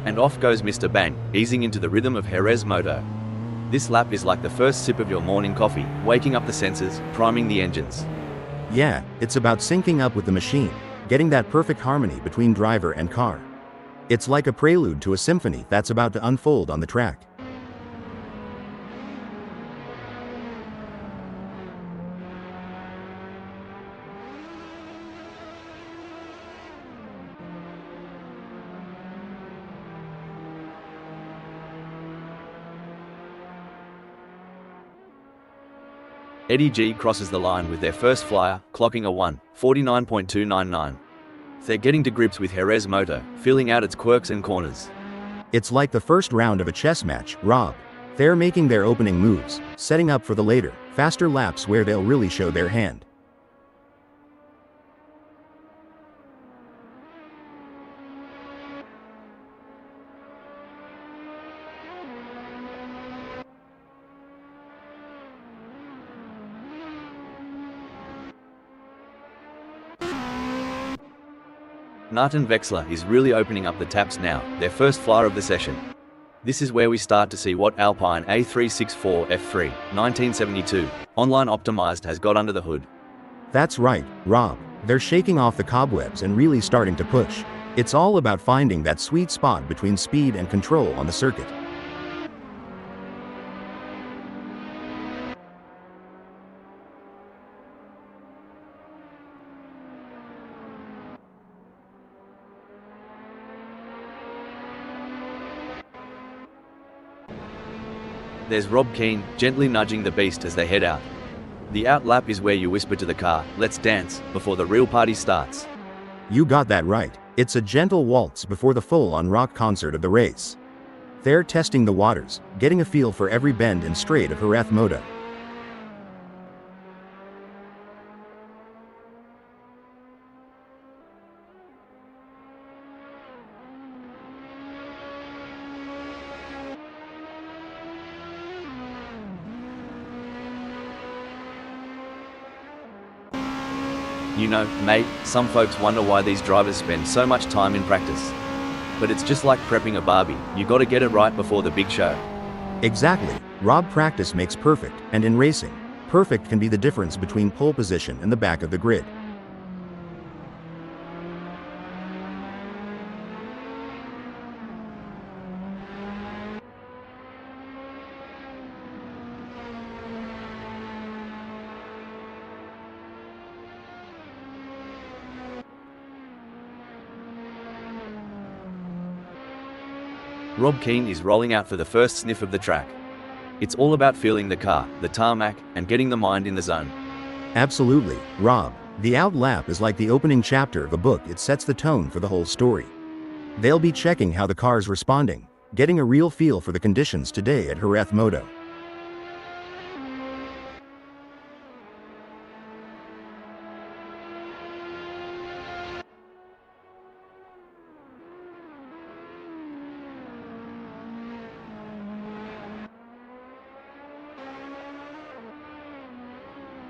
And off goes Mr. Bang, easing into the rhythm of Jerez Moto. This lap is like the first sip of your morning coffee, waking up the senses, priming the engines. Yeah, it's about syncing up with the machine, getting that perfect harmony between driver and car. It's like a prelude to a symphony that's about to unfold on the track. Eddie G crosses the line with their first flyer, clocking a 1:49.299. They're getting to grips with Jerez Moto, feeling out its quirks and corners. It's like the first round of a chess match, Rob. They're making their opening moves, setting up for the later, faster laps where they'll really show their hand. Nathan Vexler is really opening up the taps now, their first flyer of the session. This is where we start to see what Alpine A364 F3 1972 online optimized has got under the hood. That's right, Rob. They're shaking off the cobwebs and really starting to push. It's all about finding that sweet spot between speed and control on the circuit. There's Rob Keane, gently nudging the beast as they head out. The out lap is where you whisper to the car, "Let's dance," before the real party starts. You got that right. It's a gentle waltz before the full-on rock concert of the race. They're testing the waters, getting a feel for every bend and straight of Jerez Moto. You know, mate, some folks wonder why these drivers spend so much time in practice. But it's just like prepping a Barbie, you gotta get it right before the big show. Exactly. Rob, practice makes perfect, and in racing, perfect can be the difference between pole position and the back of the grid. Rob Keane is rolling out for the first sniff of the track. It's all about feeling the car, the tarmac, and getting the mind in the zone. Absolutely, Rob. The out lap is like the opening chapter of a book. It sets the tone for the whole story. They'll be checking how the car's responding, getting a real feel for the conditions today at Jerez Moto.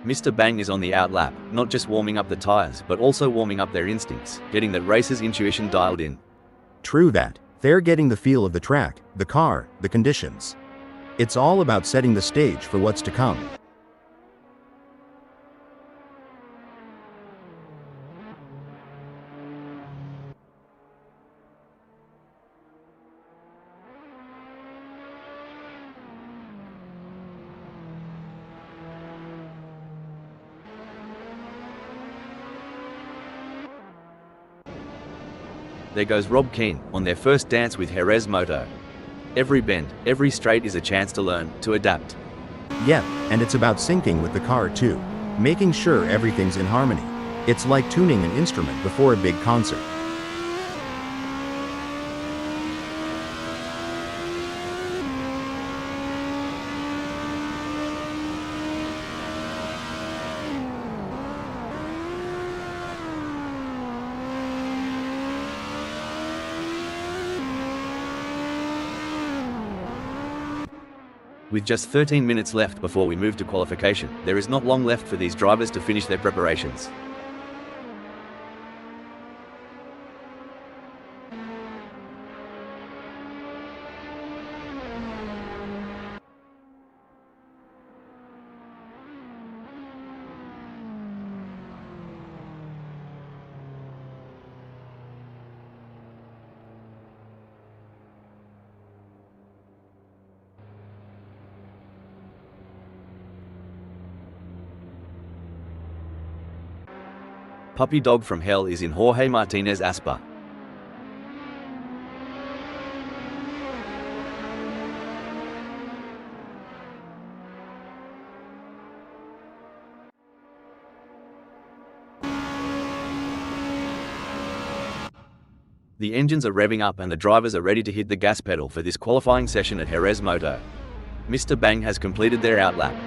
Mr. Bang is on the out lap, not just warming up the tires but also warming up their instincts, getting that racer's intuition dialed in. True that. They're getting the feel of the track, the car, the conditions. It's all about setting the stage for what's to come. There goes Rob Keane, on their first dance with Jerez Moto. Every bend, every straight is a chance to learn, to adapt. Yep, and it's about syncing with the car too. Making sure everything's in harmony. It's like tuning an instrument before a big concert. With just 13 minutes left before we move to qualification, there is not long left for these drivers to finish their preparations. Puppy Dog from Hell is in Jorge Martinez Aspa. The engines are revving up and the drivers are ready to hit the gas pedal for this qualifying session at Jerez Moto. Mr. Bang has completed their outlap.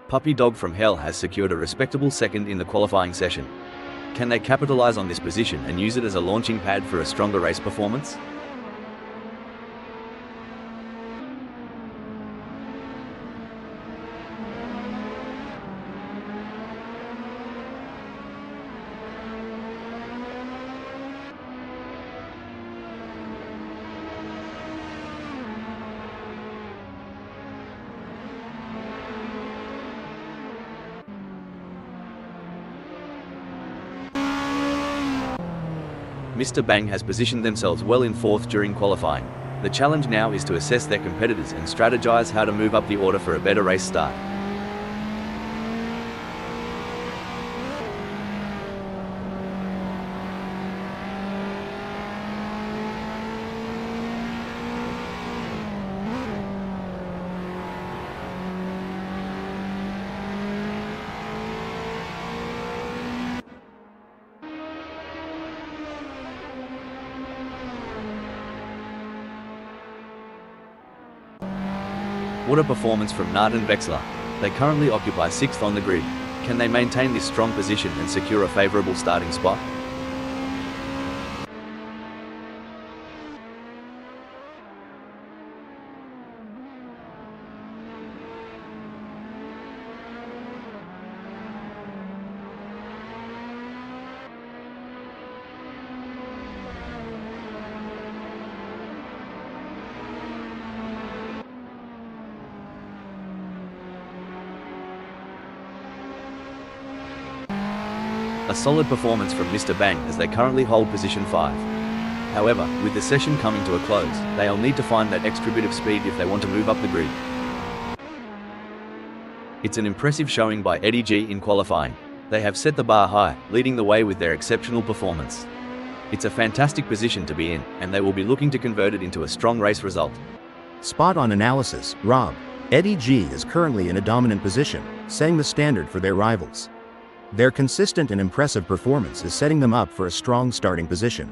Puppy Dog from Hell has secured a respectable second in the qualifying session. Can they capitalize on this position and use it as a launching pad for a stronger race performance? Mr. Bang has positioned themselves well in fourth during qualifying. The challenge now is to assess their competitors and strategize how to move up the order for a better race start. What a performance from Nart and Vexler. They currently occupy 6th on the grid. Can they maintain this strong position and secure a favourable starting spot? A solid performance from Mr. Bang as they currently hold position 5. However, with the session coming to a close, they'll need to find that extra bit of speed if they want to move up the grid. It's an impressive showing by Eddie G in qualifying. They have set the bar high, leading the way with their exceptional performance. It's a fantastic position to be in, and they will be looking to convert it into a strong race result. Spot-on analysis, Rob. Eddie G is currently in a dominant position, setting the standard for their rivals. Their consistent and impressive performance is setting them up for a strong starting position.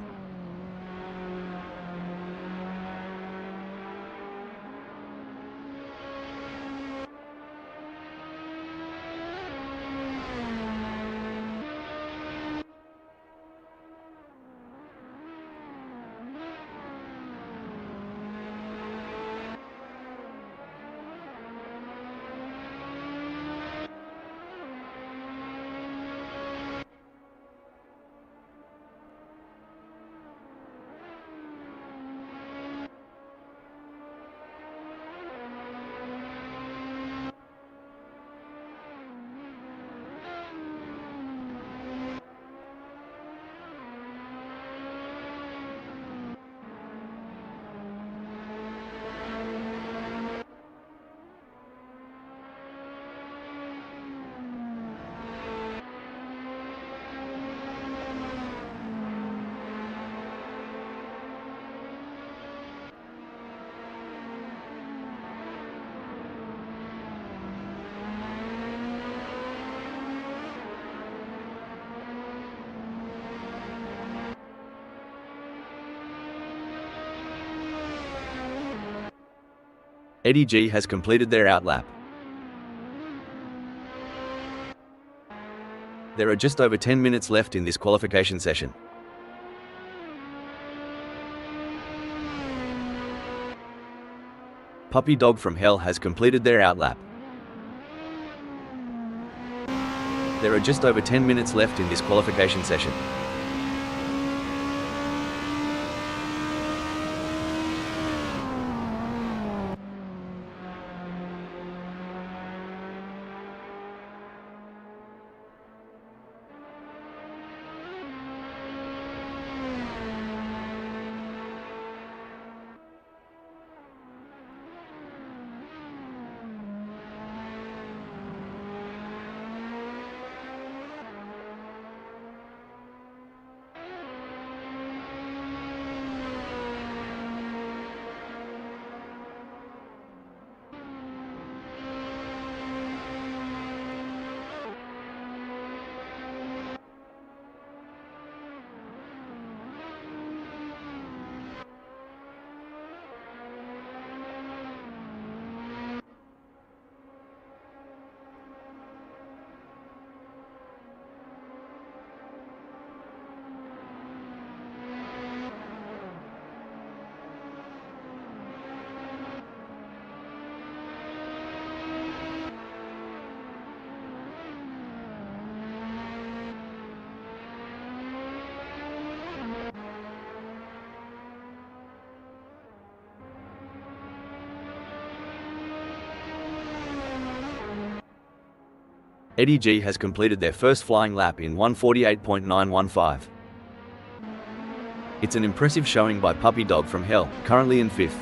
Eddie G has completed their outlap. There are just over 10 minutes left in this qualification session. Puppy Dog from Hell has completed their outlap. There are just over 10 minutes left in this qualification session. Eddie G has completed their first flying lap in 1:48.915. It's an impressive showing by Puppy Dog from Hell, currently in 5th.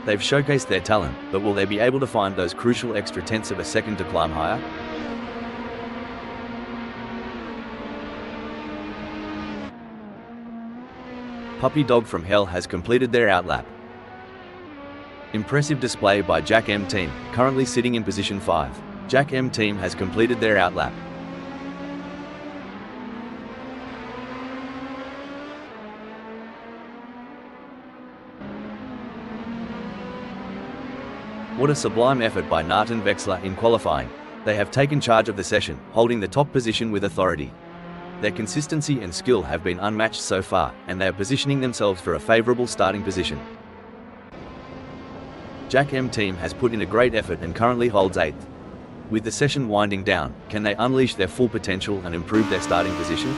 They've showcased their talent, but will they be able to find those crucial extra tenths of a second to climb higher? Puppy Dog from Hell has completed their outlap. Impressive display by Jack M Team, currently sitting in position 5. Jack M Team has completed their outlap. What a sublime effort by Nart and Vexler in qualifying. They have taken charge of the session, holding the top position with authority. Their consistency and skill have been unmatched so far, and they are positioning themselves for a favourable starting position. Jack M Team has put in a great effort and currently holds 8th. With the session winding down, can they unleash their full potential and improve their starting position?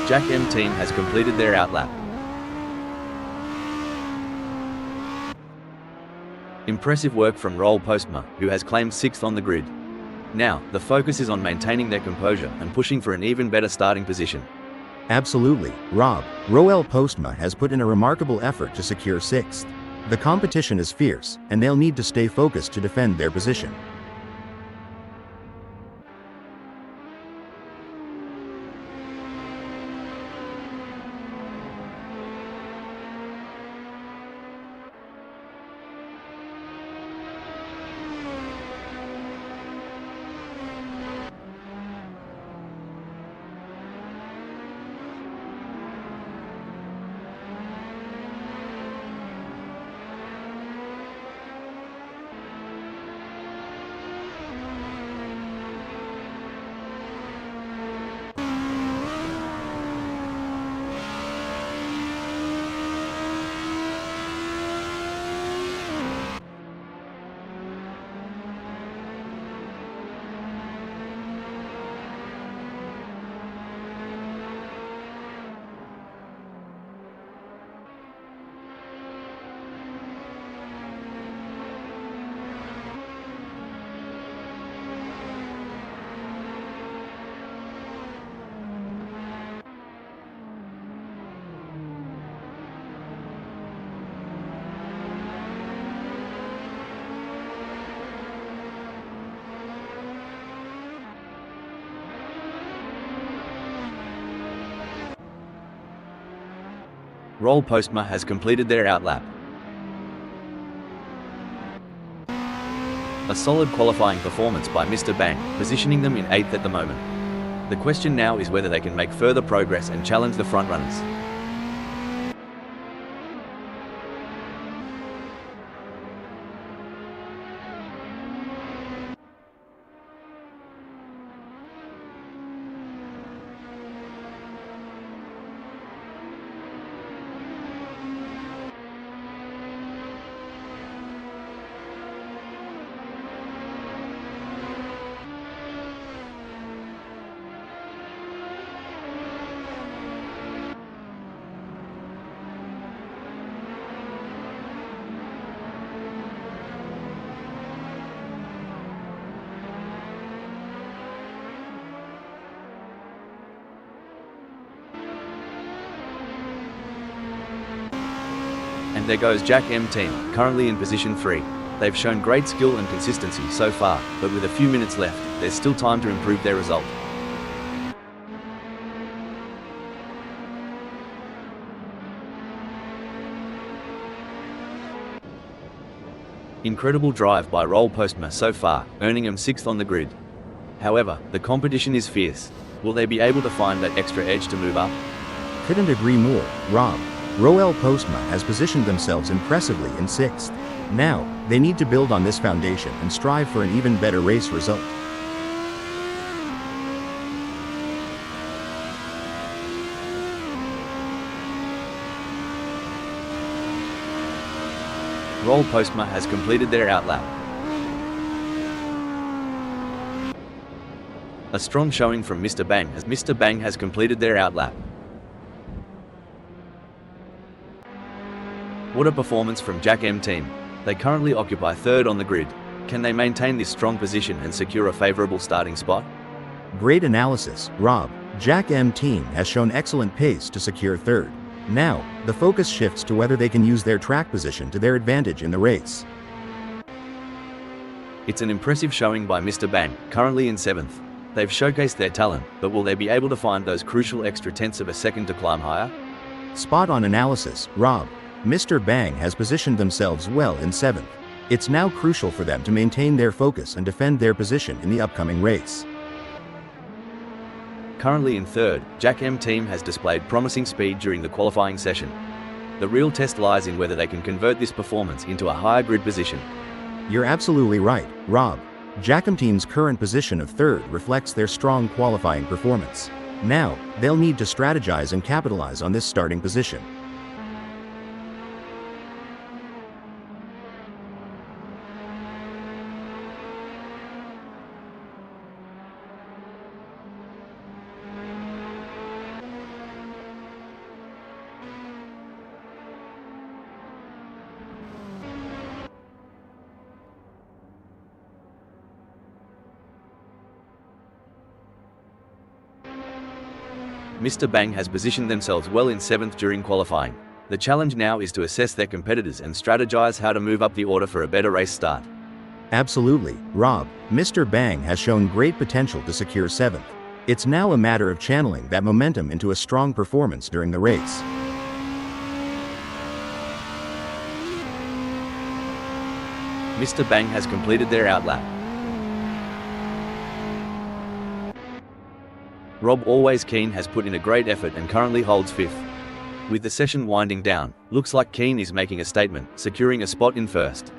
Jack M Team has completed their outlap. Impressive work from Roll Postma, who has claimed 6th on the grid. Now, the focus is on maintaining their composure and pushing for an even better starting position. Absolutely, Rob. Roel Postma has put in a remarkable effort to secure 6th. The competition is fierce, and they'll need to stay focused to defend their position. Roll Postma has completed their outlap. A solid qualifying performance by Mr. Bang, positioning them in 8th at the moment. The question now is whether they can make further progress and challenge the frontrunners. There goes Jack M team, currently in position 3. They've shown great skill and consistency so far, but with a few minutes left, there's still time to improve their result. Incredible drive by Roll Postma so far, earning him 6th on the grid. However, the competition is fierce. Will they be able to find that extra edge to move up? Couldn't agree more, Rob. Roel Postma has positioned themselves impressively in 6th. Now, they need to build on this foundation and strive for an even better race result. Roll Postma has completed their outlap. A strong showing from Mr. Bang as Mr. Bang has completed their outlap. What a performance from Jack M team. They currently occupy 3rd on the grid. Can they maintain this strong position and secure a favorable starting spot? Great analysis, Rob. Jack M team has shown excellent pace to secure 3rd. Now, the focus shifts to whether they can use their track position to their advantage in the race. It's an impressive showing by Mr. Bang, currently in 7th. They've showcased their talent, but will they be able to find those crucial extra tenths of a second to climb higher? Spot on analysis, Rob. Mr. Bang has positioned themselves well in 7th. It's now crucial for them to maintain their focus and defend their position in the upcoming race. Currently in 3rd, Jack M team has displayed promising speed during the qualifying session. The real test lies in whether they can convert this performance into a higher grid position. You're absolutely right, Rob. Jack M team's current position of 3rd reflects their strong qualifying performance. Now, they'll need to strategize and capitalize on this starting position. Mr. Bang has positioned themselves well in 7th during qualifying. The challenge now is to assess their competitors and strategize how to move up the order for a better race start. Absolutely, Rob. Mr. Bang has shown great potential to secure 7th. It's now a matter of channeling that momentum into a strong performance during the race. Mr. Bang has completed their outlap. Rob Always Keen has put in a great effort and currently holds 5th. With the session winding down, looks like Keen is making a statement, securing a spot in 1st.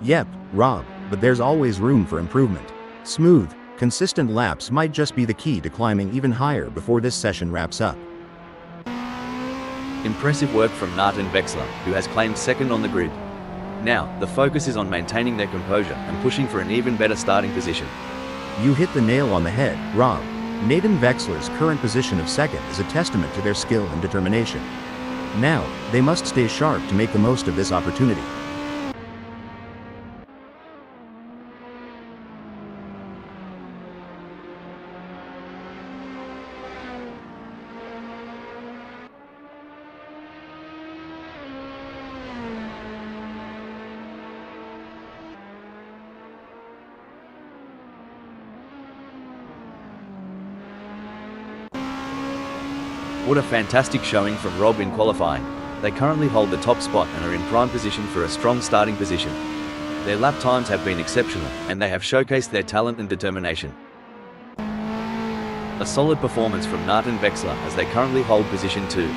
Yep, Rob, but there's always room for improvement. Smooth, consistent laps might just be the key to climbing even higher before this session wraps up. Impressive work from Nathan Vexler, who has claimed 2nd on the grid. Now, the focus is on maintaining their composure and pushing for an even better starting position. You hit the nail on the head, Rob. Nathan Vexler's current position of 2nd is a testament to their skill and determination. Now, they must stay sharp to make the most of this opportunity. What a fantastic showing from Rob in qualifying. They currently hold the top spot and are in prime position for a strong starting position. Their lap times have been exceptional, and they have showcased their talent and determination. A solid performance from Nathan Vexler as they currently hold position 2.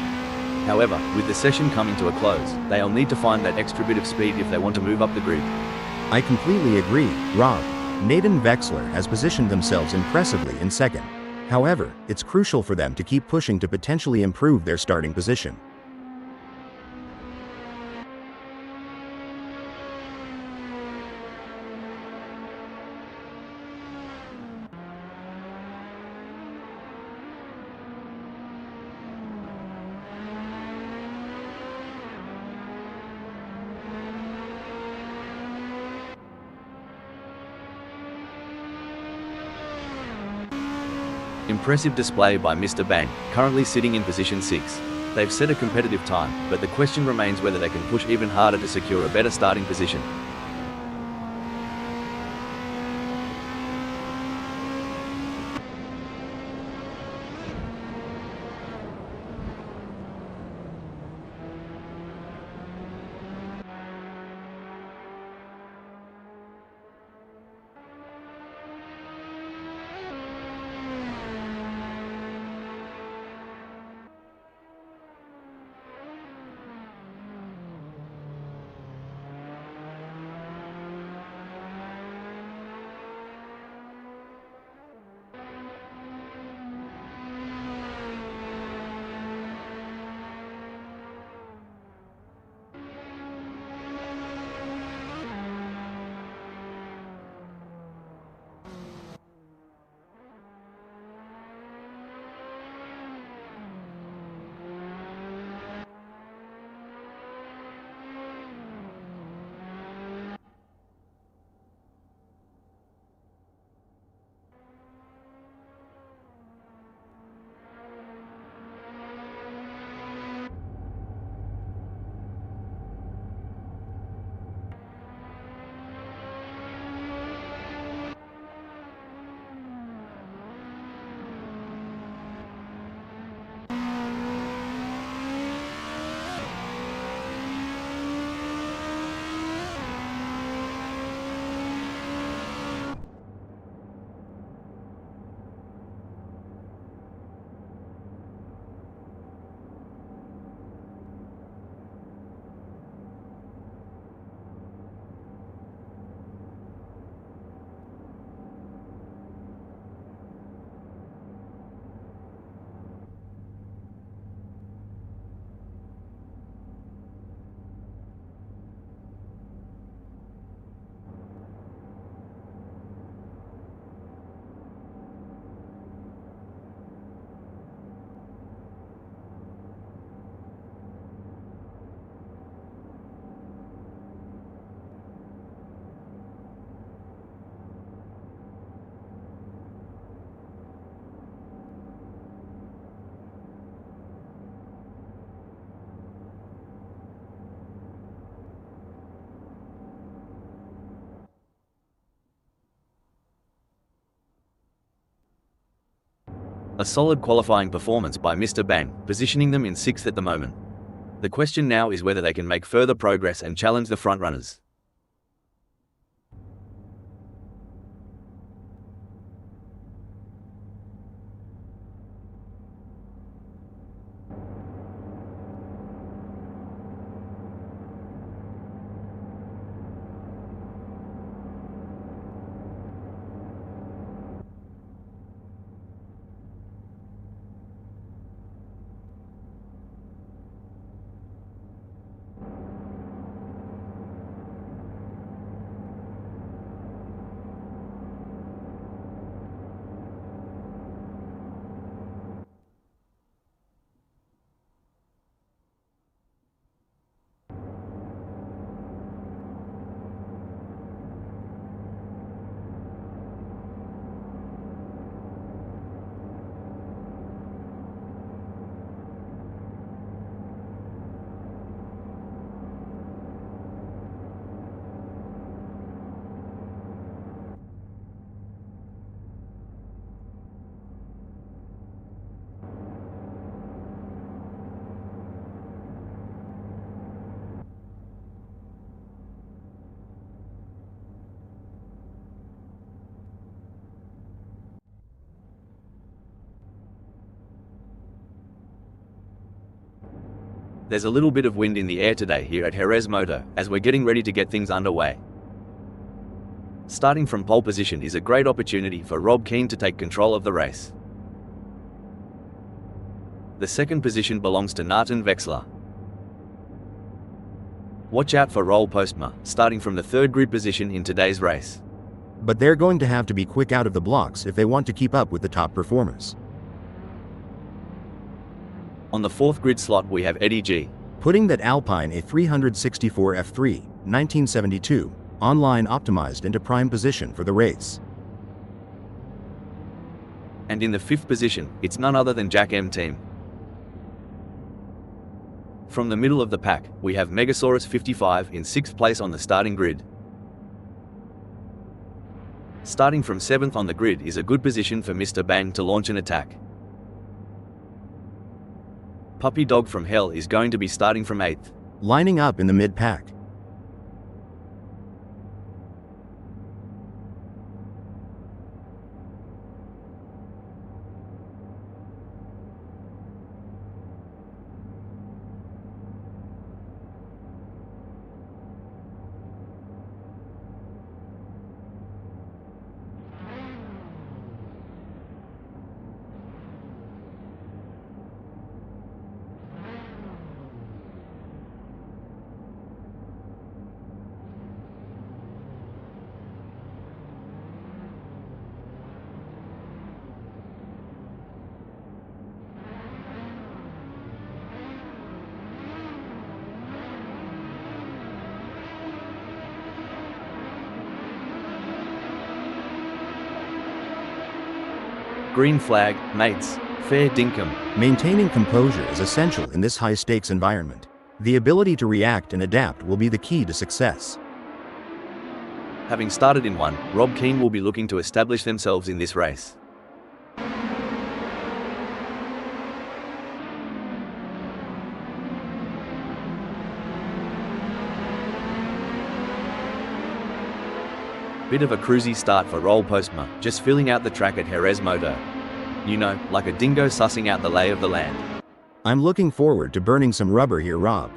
However, with the session coming to a close, they'll need to find that extra bit of speed if they want to move up the grid. I completely agree, Rob. Nathan Vexler has positioned themselves impressively in 2nd. However, it's crucial for them to keep pushing to potentially improve their starting position. Impressive display by Mr. Bang, currently sitting in position 6. They've set a competitive time, but the question remains whether they can push even harder to secure a better starting position. A solid qualifying performance by Mr. Bang, positioning them in 6th at the moment. The question now is whether they can make further progress and challenge the frontrunners. There's a little bit of wind in the air today here at Jerez Moto, as we're getting ready to get things underway. Starting from pole position is a great opportunity for Rob Keane to take control of the race. The second position belongs to Nathan Vexler. Watch out for Roll Postma, starting from the third grid position in today's race. But they're going to have to be quick out of the blocks if they want to keep up with the top performers. On the fourth grid slot we have Eddie G. Putting that Alpine A364 F3, 1972, online optimized into prime position for the race. And in the fifth position, it's none other than Jack M Team. From the middle of the pack, we have Megasaurus 55 in 6th place on the starting grid. Starting from 7th on the grid is a good position for Mr. Bang to launch an attack. Puppy Dog from Hell is going to be starting from 8th. Lining up in the mid-pack. Green flag, mates. Fair dinkum. Maintaining composure is essential in this high-stakes environment. The ability to react and adapt will be the key to success. Having started in 1, Rob Keane will be looking to establish themselves in this race. Bit of a cruisy start for Roll Postma, just filling out the track at Jerez Moto. You know, like a dingo sussing out the lay of the land. I'm looking forward to burning some rubber here, Rob.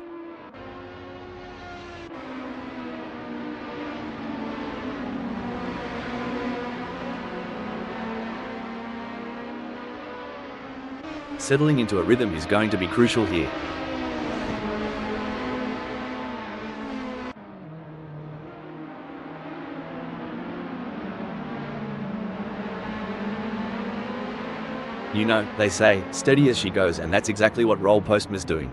Settling into a rhythm is going to be crucial here. You know, they say, steady as she goes, and that's exactly what Roll Postma's doing.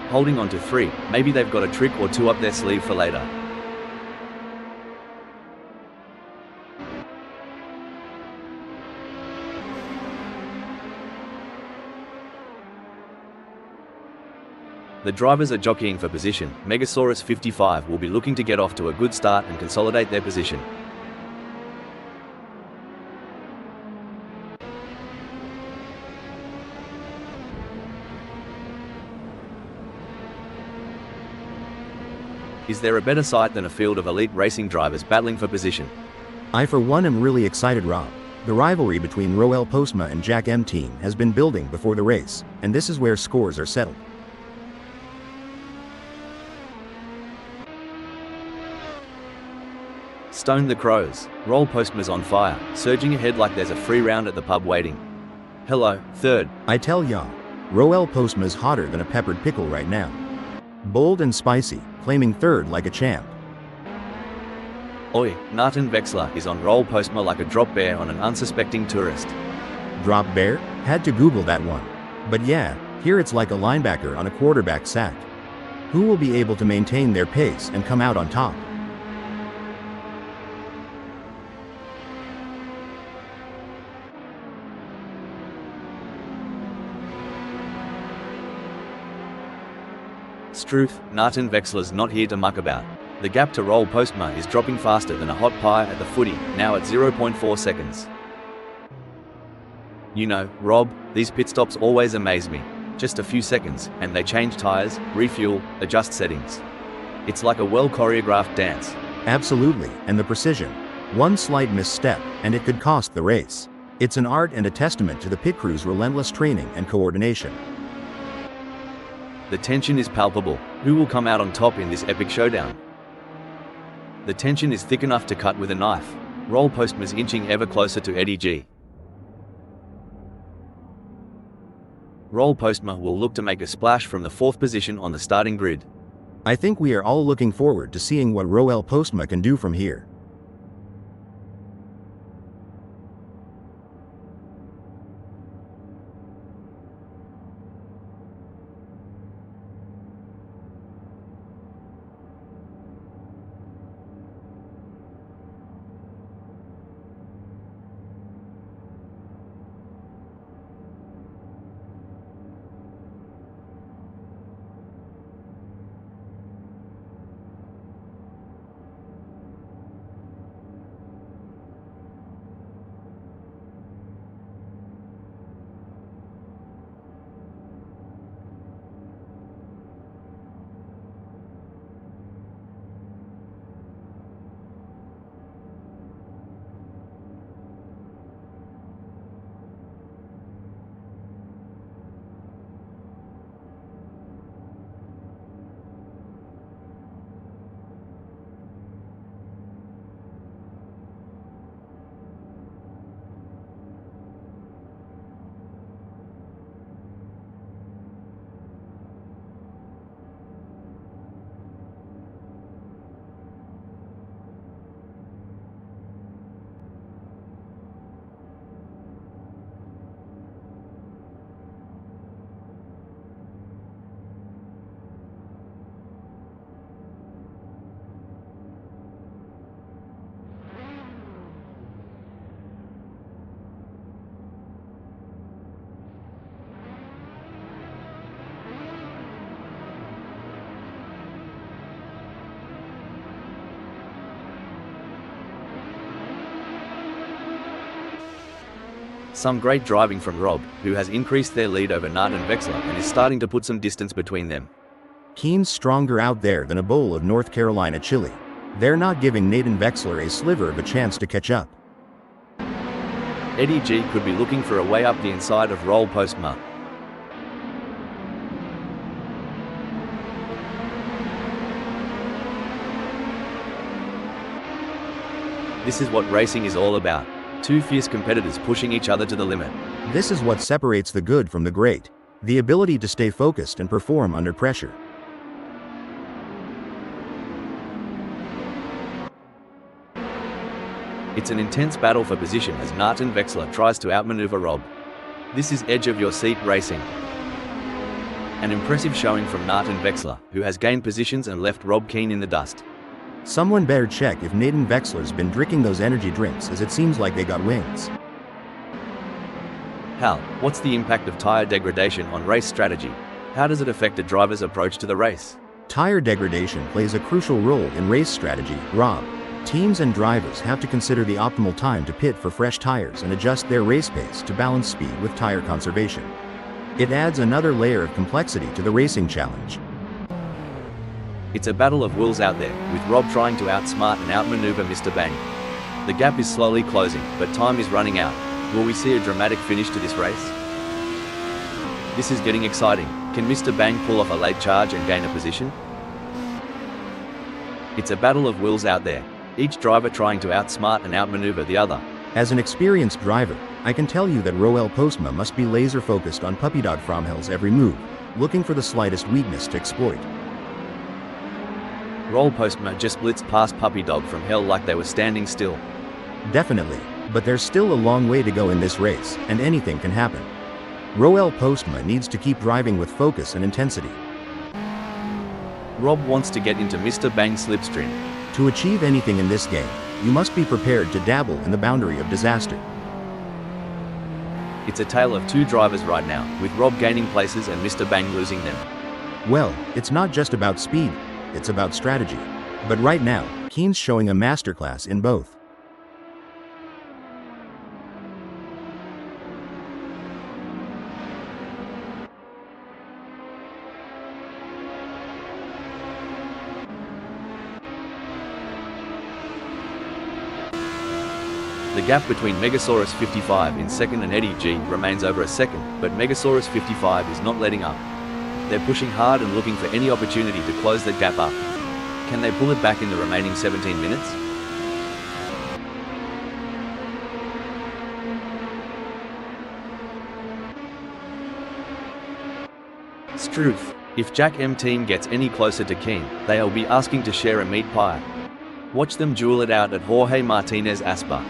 Holding on to 3, maybe they've got a trick or 2 up their sleeve for later. The drivers are jockeying for position. Megasaurus 55 will be looking to get off to a good start and consolidate their position. Is there a better sight than a field of elite racing drivers battling for position? I for one am really excited, Rob. The rivalry between Roel Postma and Jack M team has been building before the race, and this is where scores are settled. Stone the Crows. Roll Postma's on fire, surging ahead like there's a free round at the pub waiting. Hello, third. I tell ya, Roel Postma's hotter than a peppered pickle right now. Bold and spicy, claiming third like a champ. Oi, Nathan Vexler is on Roll Postma like a drop bear on an unsuspecting tourist. Drop bear? Had to Google that one. But yeah, here it's like a linebacker on a quarterback sack. Who will be able to maintain their pace and come out on top? Struth, Nathan Vexler's not here to muck about. The gap to Roll Postma is dropping faster than a hot pie at the footy, now at 0.4 seconds. You know, Rob, these pit stops always amaze me. Just a few seconds, and they change tyres, refuel, adjust settings. It's like a well-choreographed dance. Absolutely, and the precision. One slight misstep, and it could cost the race. It's an art and a testament to the pit crew's relentless training and coordination. The tension is palpable. Who will come out on top in this epic showdown? The tension is thick enough to cut with a knife. Roll Postma's inching ever closer to Eddie G. Roll Postma will look to make a splash from the 4th position on the starting grid. I think we are all looking forward to seeing what Roel Postma can do from here. Some great driving from Rob, who has increased their lead over Nart and Vexler and is starting to put some distance between them. Keen's stronger out there than a bowl of North Carolina chili. They're not giving Nathan Vexler a sliver of a chance to catch up. Eddie G could be looking for a way up the inside of Roll Postma. This is what racing is all about. Two fierce competitors pushing each other to the limit. This is what separates the good from the great. The ability to stay focused and perform under pressure. It's an intense battle for position as Nart and Vexler tries to outmaneuver Rob. This is edge of your seat racing. An impressive showing from Nart and Vexler, who has gained positions and left Rob Keen in the dust. Someone better check if Nathan Vexler's been drinking those energy drinks, as it seems like they got wings. Hal, what's the impact of tire degradation on race strategy? How does it affect a driver's approach to the race? Tire degradation plays a crucial role in race strategy, Rob. Teams and drivers have to consider the optimal time to pit for fresh tires and adjust their race pace to balance speed with tire conservation. It adds another layer of complexity to the racing challenge. It's a battle of wills out there, with Rob trying to outsmart and outmaneuver Mr. Bang. The gap is slowly closing, but time is running out. Will we see a dramatic finish to this race? This is getting exciting. Can Mr. Bang pull off a late charge and gain a position? It's a battle of wills out there, each driver trying to outsmart and outmaneuver the other. As an experienced driver, I can tell you that Roel Postma must be laser focused on Puppy Dog Fromhell's every move, looking for the slightest weakness to exploit. Roll Postma just blitzed past Puppy Dog from Hell like they were standing still. Definitely, but there's still a long way to go in this race, and anything can happen. Roel Postma needs to keep driving with focus and intensity. Rob wants to get into Mr. Bang's slipstream. To achieve anything in this game, you must be prepared to dabble in the boundary of disaster. It's a tale of two drivers right now, with Rob gaining places and Mr. Bang losing them. Well, it's not just about speed, it's about strategy. But right now, Keen's showing a masterclass in both. The gap between Megasaurus 55 in second and Eddie G remains over a second, but Megasaurus 55 is not letting up. They're pushing hard and looking for any opportunity to close that gap up. Can they pull it back in the remaining 17 minutes? Struth. If Jack M team gets any closer to Keen, they'll be asking to share a meat pie. Watch them duel it out at Jorge Martinez Aspa.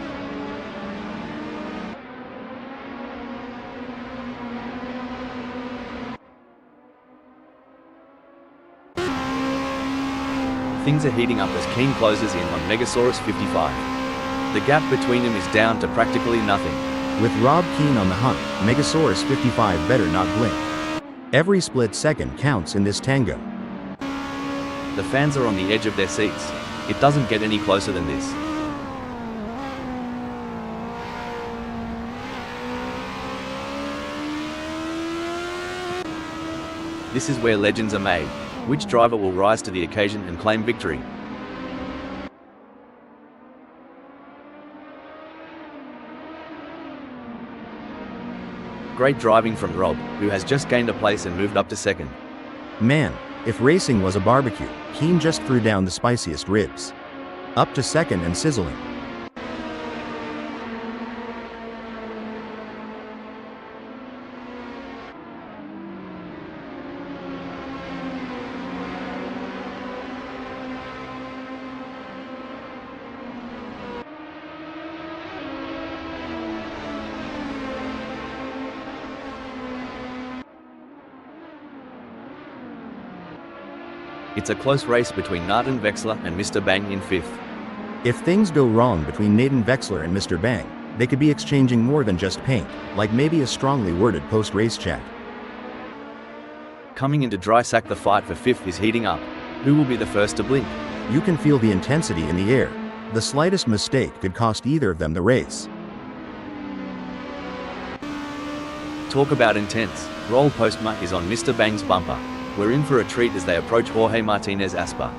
Things are heating up as Keen closes in on Megasaurus 55. The gap between them is down to practically nothing. With Rob Keen on the hunt, Megasaurus 55 better not blink. Every split second counts in this tango. The fans are on the edge of their seats. It doesn't get any closer than this. This is where legends are made. Which driver will rise to the occasion and claim victory? Great driving from Rob, who has just gained a place and moved up to second. Man, if racing was a barbecue, Keen just threw down the spiciest ribs. Up to second and sizzling. It's a close race between Nart and Vexler and Mr. Bang in fifth. If things go wrong between Nathan Vexler and Mr. Bang, they could be exchanging more than just paint, like maybe a strongly worded post-race chat. Coming into dry sack, the fight for fifth is heating up. Who will be the first to blink? You can feel the intensity in the air. The slightest mistake could cost either of them the race. Talk about intense. Roll Postma is on Mr. Bang's bumper. We're in for a treat as they approach Jorge Martinez Aspa.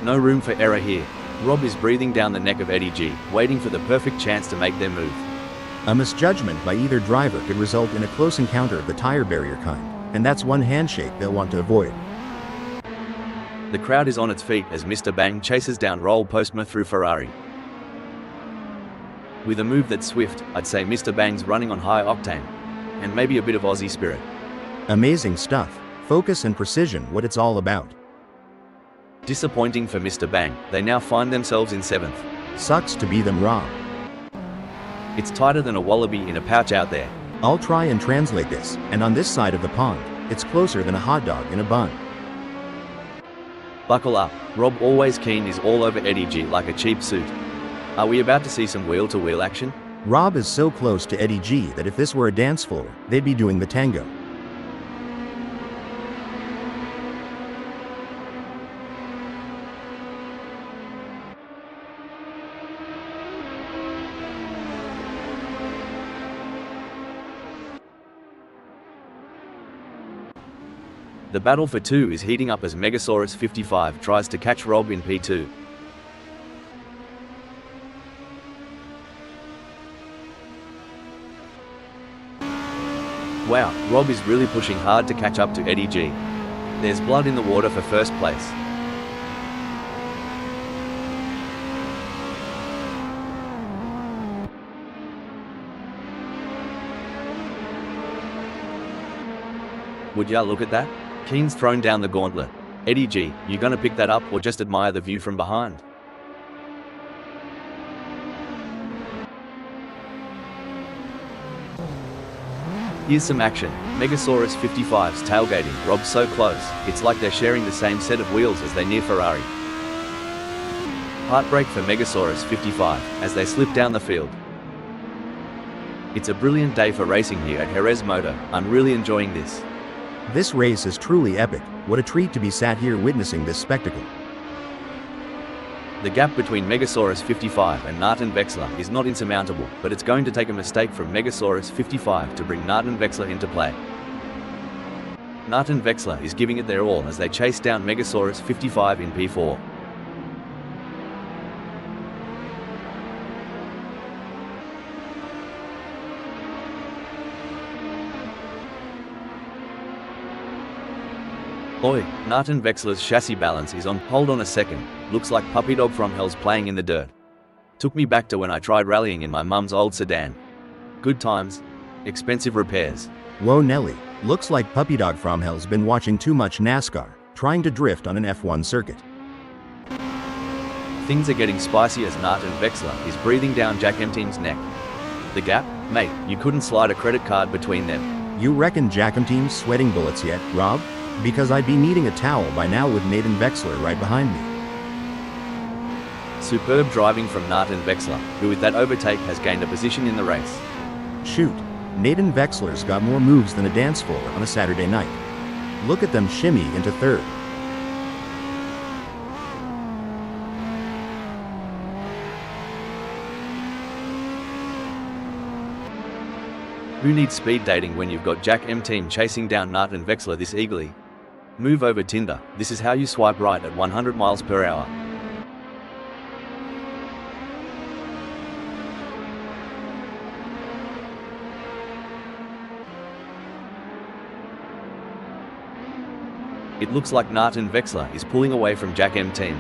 No room for error here. Rob is breathing down the neck of Eddie G, waiting for the perfect chance to make their move. A misjudgment by either driver could result in a close encounter of the tire barrier kind, and that's one handshake they'll want to avoid. The crowd is on its feet as Mr. Bang chases down Roll Postma through Ferrari. With a move that's swift, I'd say Mr. Bang's running on high octane, and maybe a bit of Aussie spirit. Amazing stuff. Focus and precision, what it's all about. Disappointing for Mr. Bang, they now find themselves in 7th. Sucks to be them, Rob. It's tighter than a wallaby in a pouch out there. I'll try and translate this, and on this side of the pond, it's closer than a hot dog in a bun. Buckle up, Rob always keen is all over Eddie G like a cheap suit. Are we about to see some wheel-to-wheel action? Rob is so close to Eddie G that if this were a dance floor, they'd be doing the tango. The battle for 2 is heating up as Megasaurus 55 tries to catch Rob in P2. Wow, Rob is really pushing hard to catch up to Eddie G. There's blood in the water for first place. Would ya look at that? Keen's thrown down the gauntlet. Eddie G, you gonna pick that up or just admire the view from behind? Here's some action. Megasaurus 55's tailgating Rob so close, it's like they're sharing the same set of wheels as they near Ferrari. Heartbreak for Megasaurus 55 as they slip down the field. It's a brilliant day for racing here at Jerez Moto. I'm really enjoying this. This race is truly epic. What a treat to be sat here witnessing this spectacle. The gap between Megasaurus 55 and Nathan Vexler is not insurmountable, but it's going to take a mistake from Megasaurus 55 to bring Nathan Vexler into play. Nathan Vexler is giving it their all as they chase down Megasaurus 55 in P4. Oi, Nathan Vexler's chassis balance is on. Hold on a second, looks like Puppy Dog from Hell's playing in the dirt. Took me back to when I tried rallying in my mum's old sedan. Good times, expensive repairs. Whoa Nelly, looks like Puppy Dog from Hell's been watching too much NASCAR, trying to drift on an F1 circuit. Things are getting spicy as Nathan Vexler is breathing down Jack M-Team's neck. The gap? Mate, you couldn't slide a credit card between them. You reckon Jack M-Team's sweating bullets yet, Rob? Because I'd be needing a towel by now with Nathan Vexler right behind me. Superb driving from Nathan Vexler, who with that overtake has gained a position in the race. Shoot, Nathan Vexler's got more moves than a dance floor on a Saturday night. Look at them shimmy into third. Who needs speed dating when you've got Jack M-Team chasing down Nathan Vexler this eagerly? Move over Tinder, this is how you swipe right at 100 miles per hour. It looks like Nathan Vexler is pulling away from Jack M-Team.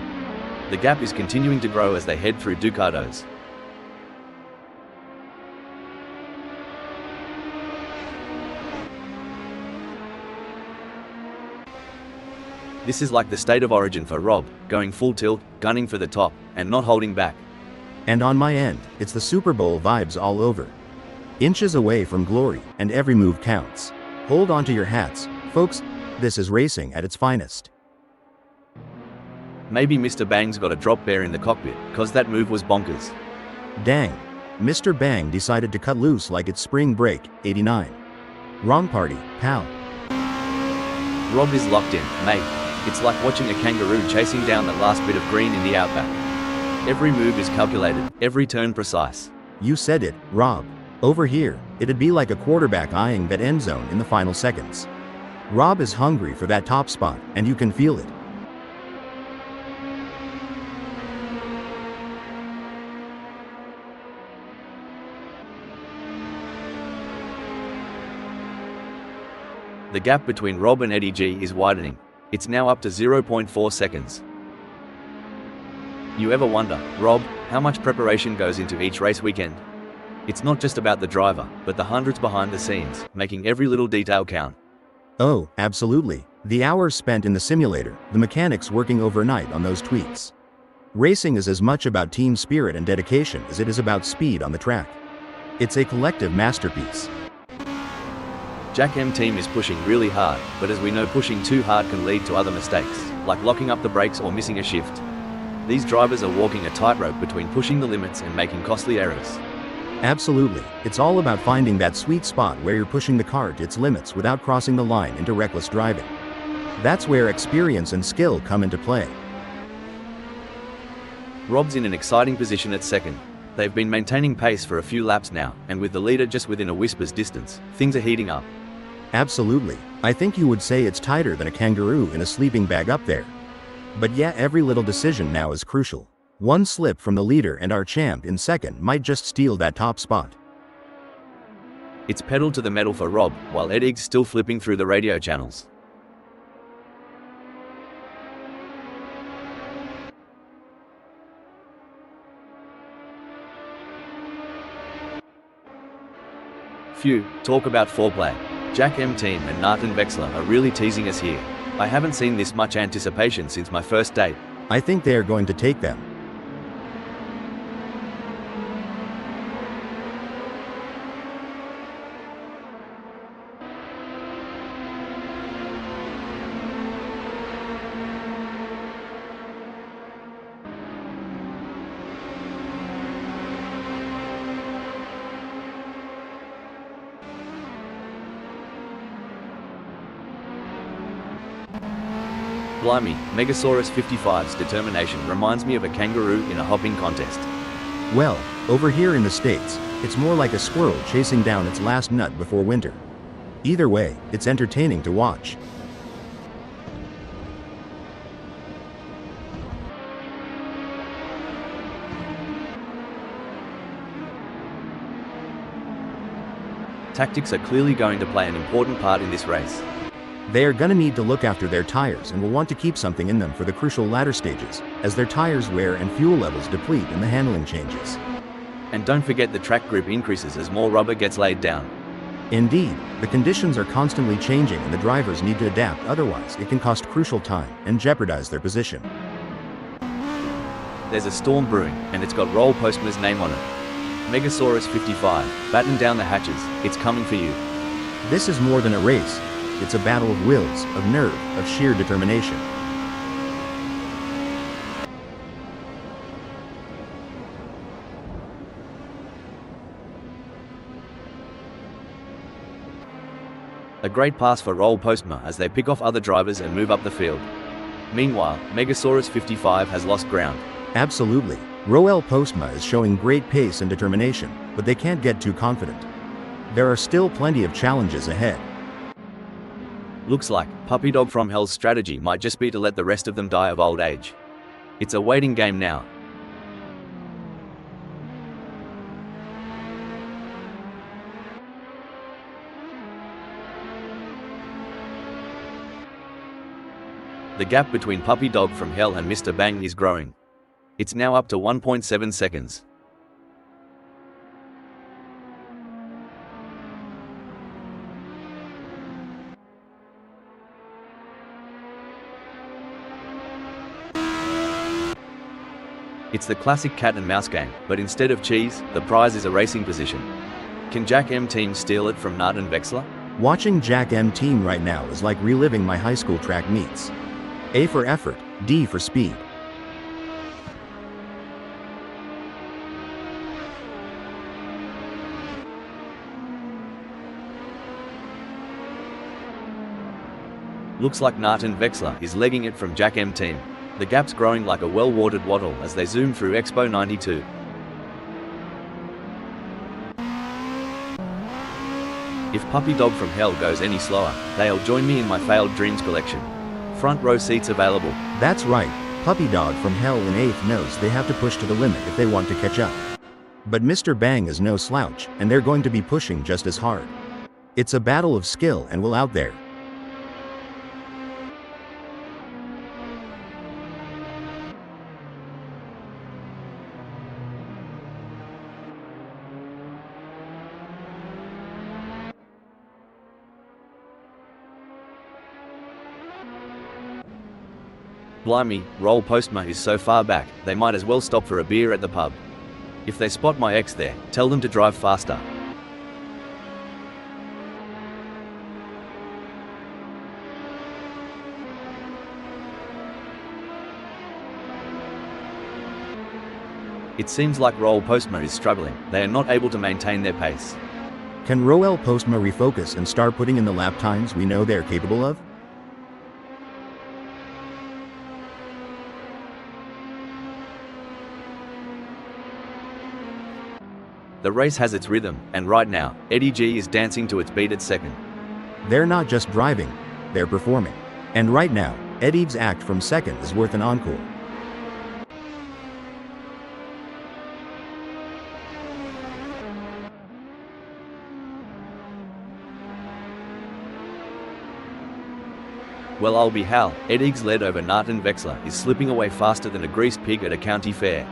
The gap is continuing to grow as they head through Ducados. This is like the state of origin for Rob, going full tilt, gunning for the top, and not holding back. And on my end, it's the Super Bowl vibes all over. Inches away from glory, and every move counts. Hold on to your hats, folks, this is racing at its finest. Maybe Mr. Bang's got a drop bear in the cockpit, cause that move was bonkers. Dang, Mr. Bang decided to cut loose like it's spring break, 89. Wrong party, pal. Rob is locked in, mate. It's like watching a kangaroo chasing down the last bit of green in the outback. Every move is calculated, every turn precise. You said it, Rob. Over here, it'd be like a quarterback eyeing that end zone in the final seconds. Rob is hungry for that top spot, and you can feel it. The gap between Rob and Eddie G is widening. It's now up to 0.4 seconds. You ever wonder, Rob, how much preparation goes into each race weekend? It's not just about the driver, but the hundreds behind the scenes, making every little detail count. Oh, absolutely. The hours spent in the simulator, the mechanics working overnight on those tweaks. Racing is as much about team spirit and dedication as it is about speed on the track. It's a collective masterpiece. Jack M team is pushing really hard, but as we know, pushing too hard can lead to other mistakes, like locking up the brakes or missing a shift. These drivers are walking a tightrope between pushing the limits and making costly errors. Absolutely. It's all about finding that sweet spot where you're pushing the car to its limits without crossing the line into reckless driving. That's where experience and skill come into play. Rob's in an exciting position at second. They've been maintaining pace for a few laps now, and with the leader just within a whisper's distance, things are heating up. Absolutely. I think you would say it's tighter than a kangaroo in a sleeping bag up there. But yeah, every little decision now is crucial. One slip from the leader and our champ in second might just steal that top spot. It's pedal to the metal for Rob, while Eddie's still flipping through the radio channels. Phew, talk about foreplay. Jack M team and Nathan Vexler are really teasing us here. I haven't seen this much anticipation since my first date. I think they are going to take them. Blimey, Megasaurus 55's determination reminds me of a kangaroo in a hopping contest. Well, over here in the States, it's more like a squirrel chasing down its last nut before winter. Either way, it's entertaining to watch. Tactics are clearly going to play an important part in this race. They are gonna need to look after their tires and will want to keep something in them for the crucial latter stages, as their tires wear and fuel levels deplete in the handling changes. And don't forget the track grip increases as more rubber gets laid down. Indeed, the conditions are constantly changing and the drivers need to adapt, otherwise it can cost crucial time and jeopardize their position. There's a storm brewing, and it's got Roll Postma's name on it. Megasaurus 55, batten down the hatches, it's coming for you. This is more than a race. It's a battle of wills, of nerve, of sheer determination. A great pass for Roll Postma as they pick off other drivers and move up the field. Meanwhile, Megasaurus 55 has lost ground. Absolutely. Roel Postma is showing great pace and determination, but they can't get too confident. There are still plenty of challenges ahead. Looks like Puppy Dog from Hell's strategy might just be to let the rest of them die of old age. It's a waiting game now. The gap between Puppy Dog from Hell and Mr. Bang is growing. It's now up to 1.7 seconds. It's the classic cat and mouse game, but instead of cheese, the prize is a racing position. Can Jack M team steal it from Nathan Vexler? Watching Jack M team right now is like reliving my high school track meets. A for effort, D for speed. Looks like Nathan Vexler is legging it from Jack M team. The gap's growing like a well-watered wattle as they zoom through Expo 92. If Puppy Dog from Hell goes any slower, they'll join me in my failed dreams collection. Front row seats available. That's right, Puppy Dog from Hell in 8th knows they have to push to the limit if they want to catch up. But Mr. Bang is no slouch, and they're going to be pushing just as hard. It's a battle of skill and will out there. Blimey, Roll Postma is so far back, they might as well stop for a beer at the pub. If they spot my ex there, tell them to drive faster. It seems like Roll Postma is struggling, they are not able to maintain their pace. Can Roel Postma refocus and start putting in the lap times we know they're capable of? The race has its rhythm, and right now, Eddie G is dancing to its beat at second. They're not just driving, they're performing. And right now, Eddie's act from second is worth an encore. Well, I'll be Hal. Eddie's led over Nathan Vexler is slipping away faster than a greased pig at a county fair.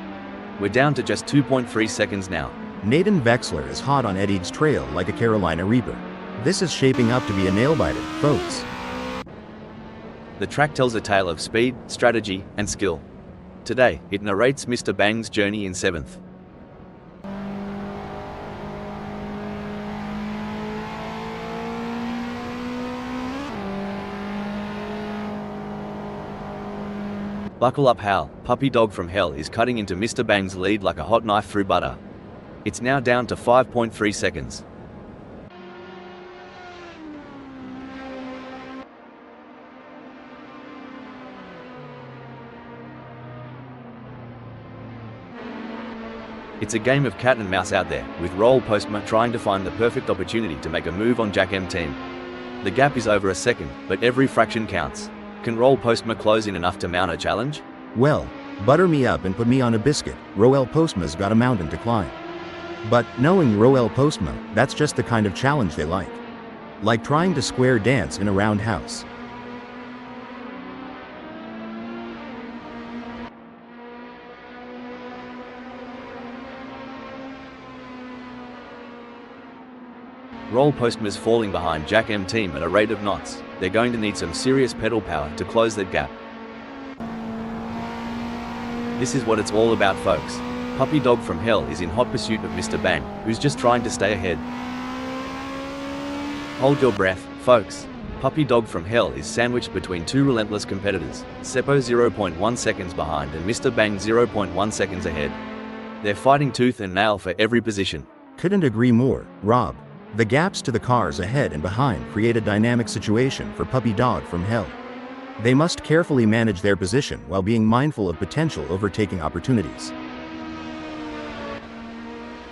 We're down to just 2.3 seconds now. Nathan Vexler is hot on Eddie's trail like a Carolina Reaper. This is shaping up to be a nail-biter, folks. The track tells a tale of speed, strategy, and skill. Today, it narrates Mr. Bang's journey in 7th. Buckle up, Hal. Puppy Dog from Hell is cutting into Mr. Bang's lead like a hot knife through butter. It's now down to 5.3 seconds. It's a game of cat and mouse out there, with Roll Postma trying to find the perfect opportunity to make a move on Jack M team. The gap is over a second, but every fraction counts. Can Roll Postma close in enough to mount a challenge? Well, butter me up and put me on a biscuit. Roel Postma's got a mountain to climb. But knowing Roel Postma, that's just the kind of challenge they like. Like trying to square dance in a roundhouse. Roll Postma's falling behind Jack M team at a rate of knots. They're going to need some serious pedal power to close that gap. This is what it's all about, folks. Puppy Dog from Hell is in hot pursuit of Mr. Bang, who's just trying to stay ahead. Hold your breath, folks. Puppy Dog from Hell is sandwiched between two relentless competitors, Seppo 0.1 seconds behind and Mr. Bang 0.1 seconds ahead. They're fighting tooth and nail for every position. Couldn't agree more, Rob. The gaps to the cars ahead and behind create a dynamic situation for Puppy Dog from Hell. They must carefully manage their position while being mindful of potential overtaking opportunities.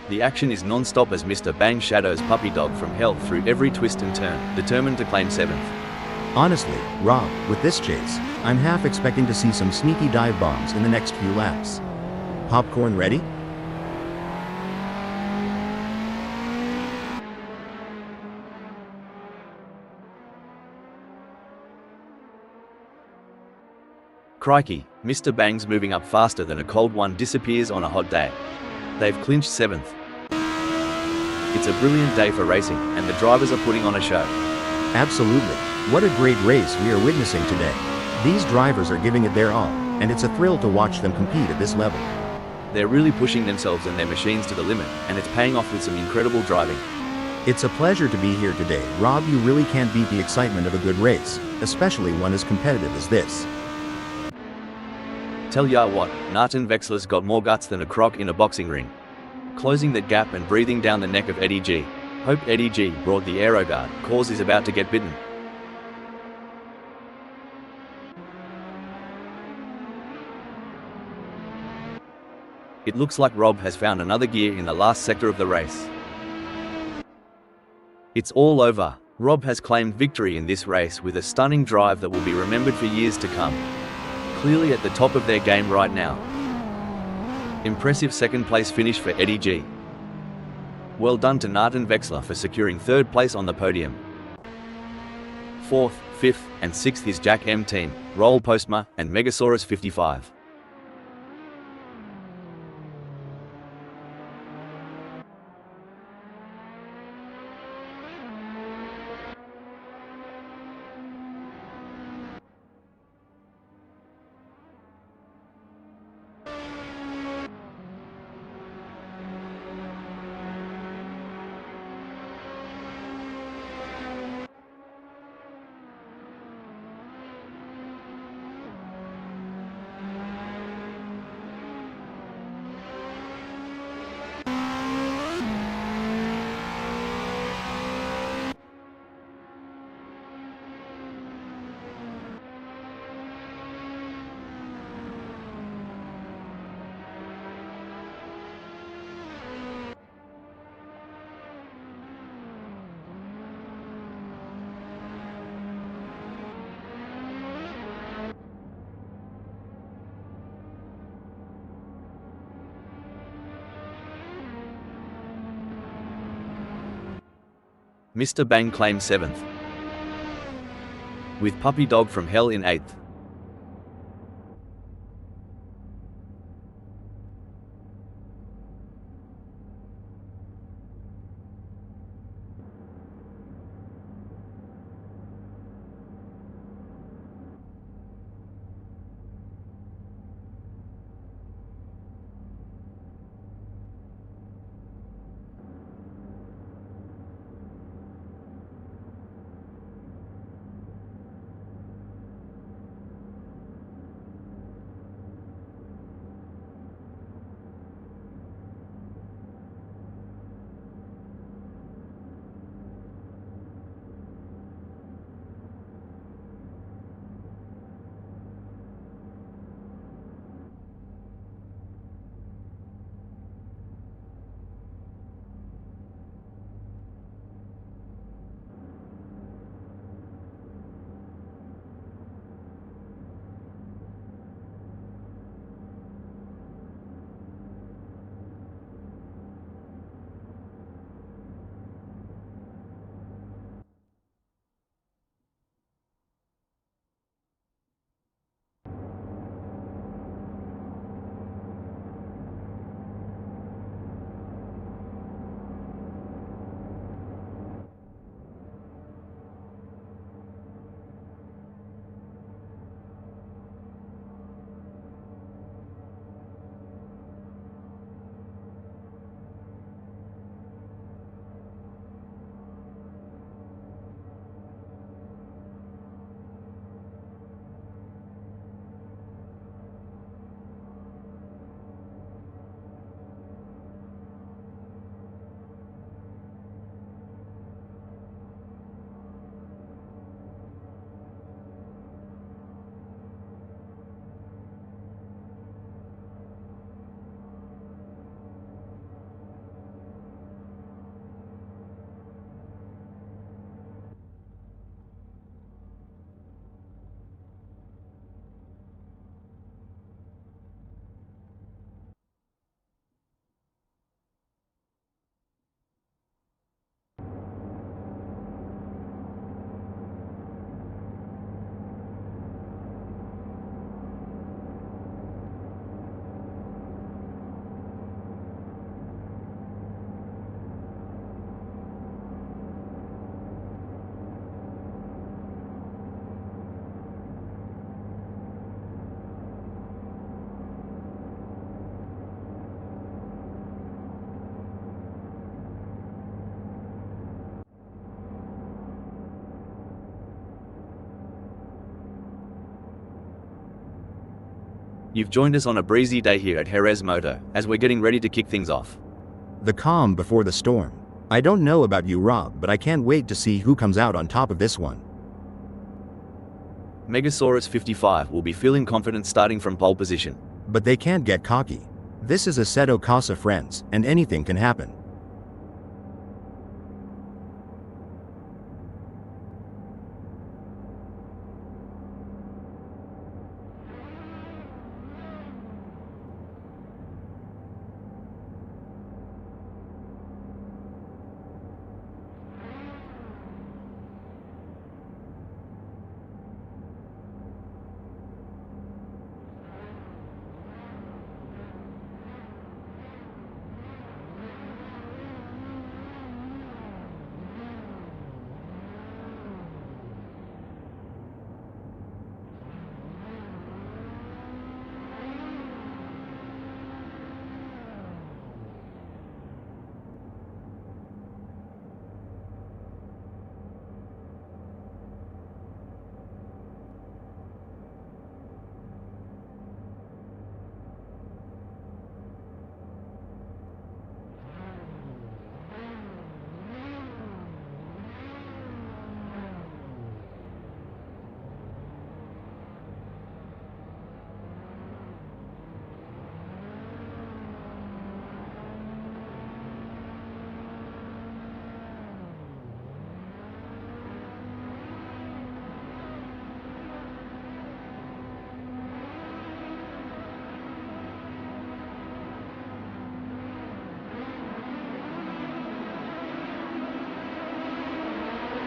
The action is non-stop as Mr. Bang shadows Puppy Dog from Hell through every twist and turn, determined to claim 7th. Honestly, Rob, with this chase, I'm half expecting to see some sneaky dive bombs in the next few laps. Popcorn ready? Crikey, Mr. Bang's moving up faster than a cold one disappears on a hot day. They've clinched 7th. It's a brilliant day for racing, and the drivers are putting on a show. Absolutely. What a great race we are witnessing today. These drivers are giving it their all, and it's a thrill to watch them compete at this level. They're really pushing themselves and their machines to the limit, and it's paying off with some incredible driving. It's a pleasure to be here today, Rob. You really can't beat the excitement of a good race, especially one as competitive as this. Tell ya what, Nathan Vexler's got more guts than a croc in a boxing ring. Closing that gap and breathing down the neck of Eddie G. Hope Eddie G brought the aeroguard, cause is about to get bitten. It looks like Rob has found another gear in the last sector of the race. It's all over. Rob has claimed victory in this race with a stunning drive that will be remembered for years to come. Clearly at the top of their game right now. Impressive second place finish for Eddie G. Well done to Nathan Vexler for securing third place on the podium. Fourth, fifth, and sixth is Jack M Team, Roll Postma, and Megasaurus 55. Mr. Bang claims 7th, with Puppy Dog from Hell in 8th. You've joined us on a breezy day here at Jerez Moto, as we're getting ready to kick things off. The calm before the storm. I don't know about you, Rob, but I can't wait to see who comes out on top of this one. Megasaurus 55 will be feeling confident starting from pole position. But they can't get cocky. This is Assetto Corsa, friends, and anything can happen.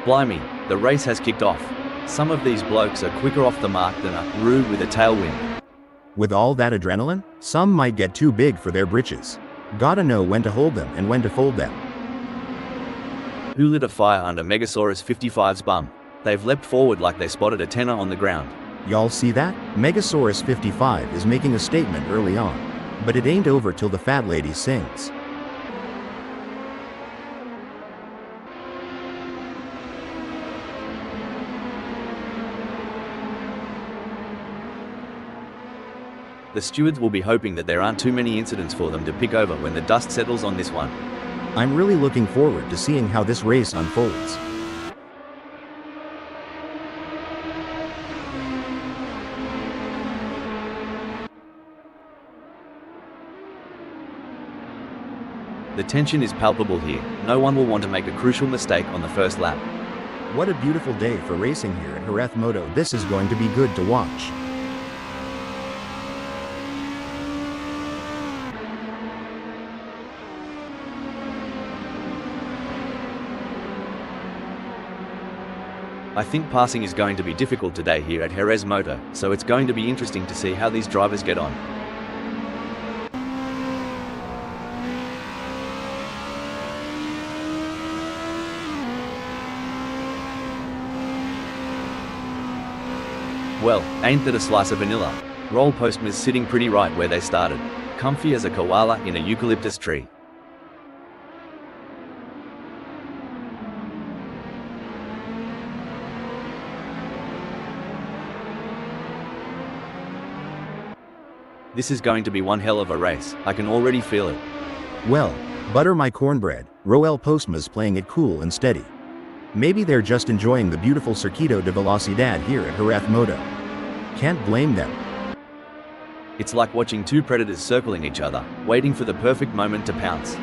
Blimey, the race has kicked off. Some of these blokes are quicker off the mark than a Rude with a tailwind. With all that adrenaline, some might get too big for their britches. Gotta know when to hold them and when to fold them. Who lit a fire under Megasaurus 55's bum? They've leapt forward like they spotted a tenor on the ground. Y'all see that? Megasaurus 55 is making a statement early on. But it ain't over till the fat lady sings. The stewards will be hoping that there aren't too many incidents for them to pick over when the dust settles on this one. I'm really looking forward to seeing how this race unfolds. The tension is palpable here. No one will want to make a crucial mistake on the first lap. What a beautiful day for racing here at Jerez Moto. This is going to be good to watch. I think passing is going to be difficult today here at Jerez Moto, so it's going to be interesting to see how these drivers get on. Well, ain't that a slice of vanilla? Roll postman's sitting pretty right where they started, comfy as a koala in a eucalyptus tree. This is going to be one hell of a race. I can already feel it. Well, butter my cornbread. Roel Postma's playing it cool and steady. Maybe they're just enjoying the beautiful Circuito de Velocidad here at Jerez Moto. Can't blame them. It's like watching two predators circling each other, waiting for the perfect moment to pounce.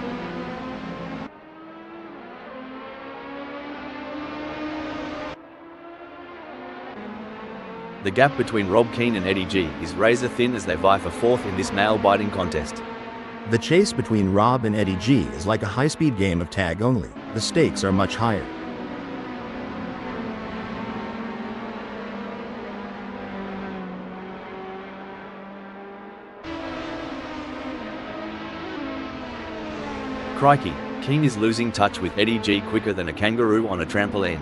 The gap between Rob Keane and Eddie G is razor thin as they vie for fourth in this nail-biting contest. The chase between Rob and Eddie G is like a high-speed game of tag only. The stakes are much higher. Crikey, Keane is losing touch with Eddie G quicker than a kangaroo on a trampoline.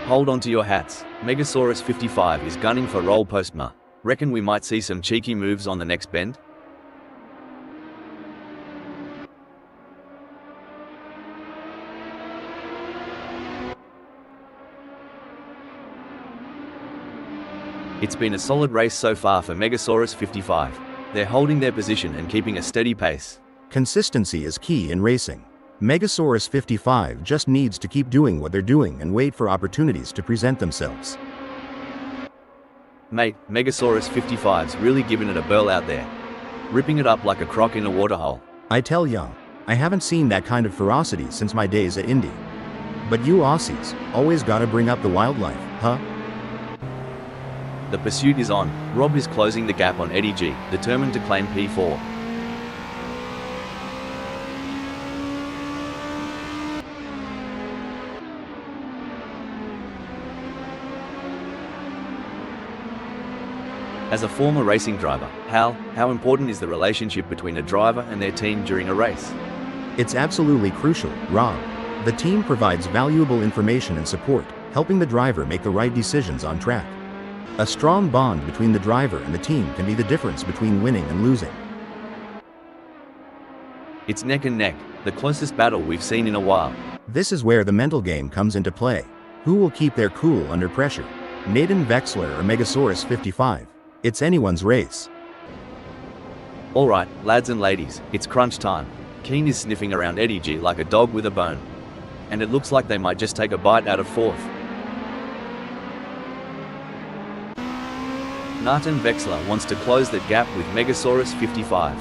Hold on to your hats. Megasaurus 55 is gunning for Roll Postma. Reckon we might see some cheeky moves on the next bend? It's been a solid race so far for Megasaurus 55. They're holding their position and keeping a steady pace. Consistency is key in racing. Megasaurus 55 just needs to keep doing what they're doing and wait for opportunities to present themselves. Mate, Megasaurus 55's really giving it a burl out there. Ripping it up like a croc in a waterhole. I tell ya, I haven't seen that kind of ferocity since my days at Indy. But you Aussies, always gotta bring up the wildlife, huh? The pursuit is on. Rob is closing the gap on Eddie G, determined to claim P4. As a former racing driver, how important is the relationship between a driver and their team during a race? It's absolutely crucial, Rob. The team provides valuable information and support, helping the driver make the right decisions on track. A strong bond between the driver and the team can be the difference between winning and losing. It's neck and neck, the closest battle we've seen in a while. This is where the mental game comes into play. Who will keep their cool under pressure? Nathan Vexler or Megasaurus 55? It's anyone's race. Alright, lads and ladies, it's crunch time. Keen is sniffing around Eddie G like a dog with a bone. And it looks like they might just take a bite out of fourth. Nathan Vexler wants to close that gap with Megasaurus 55.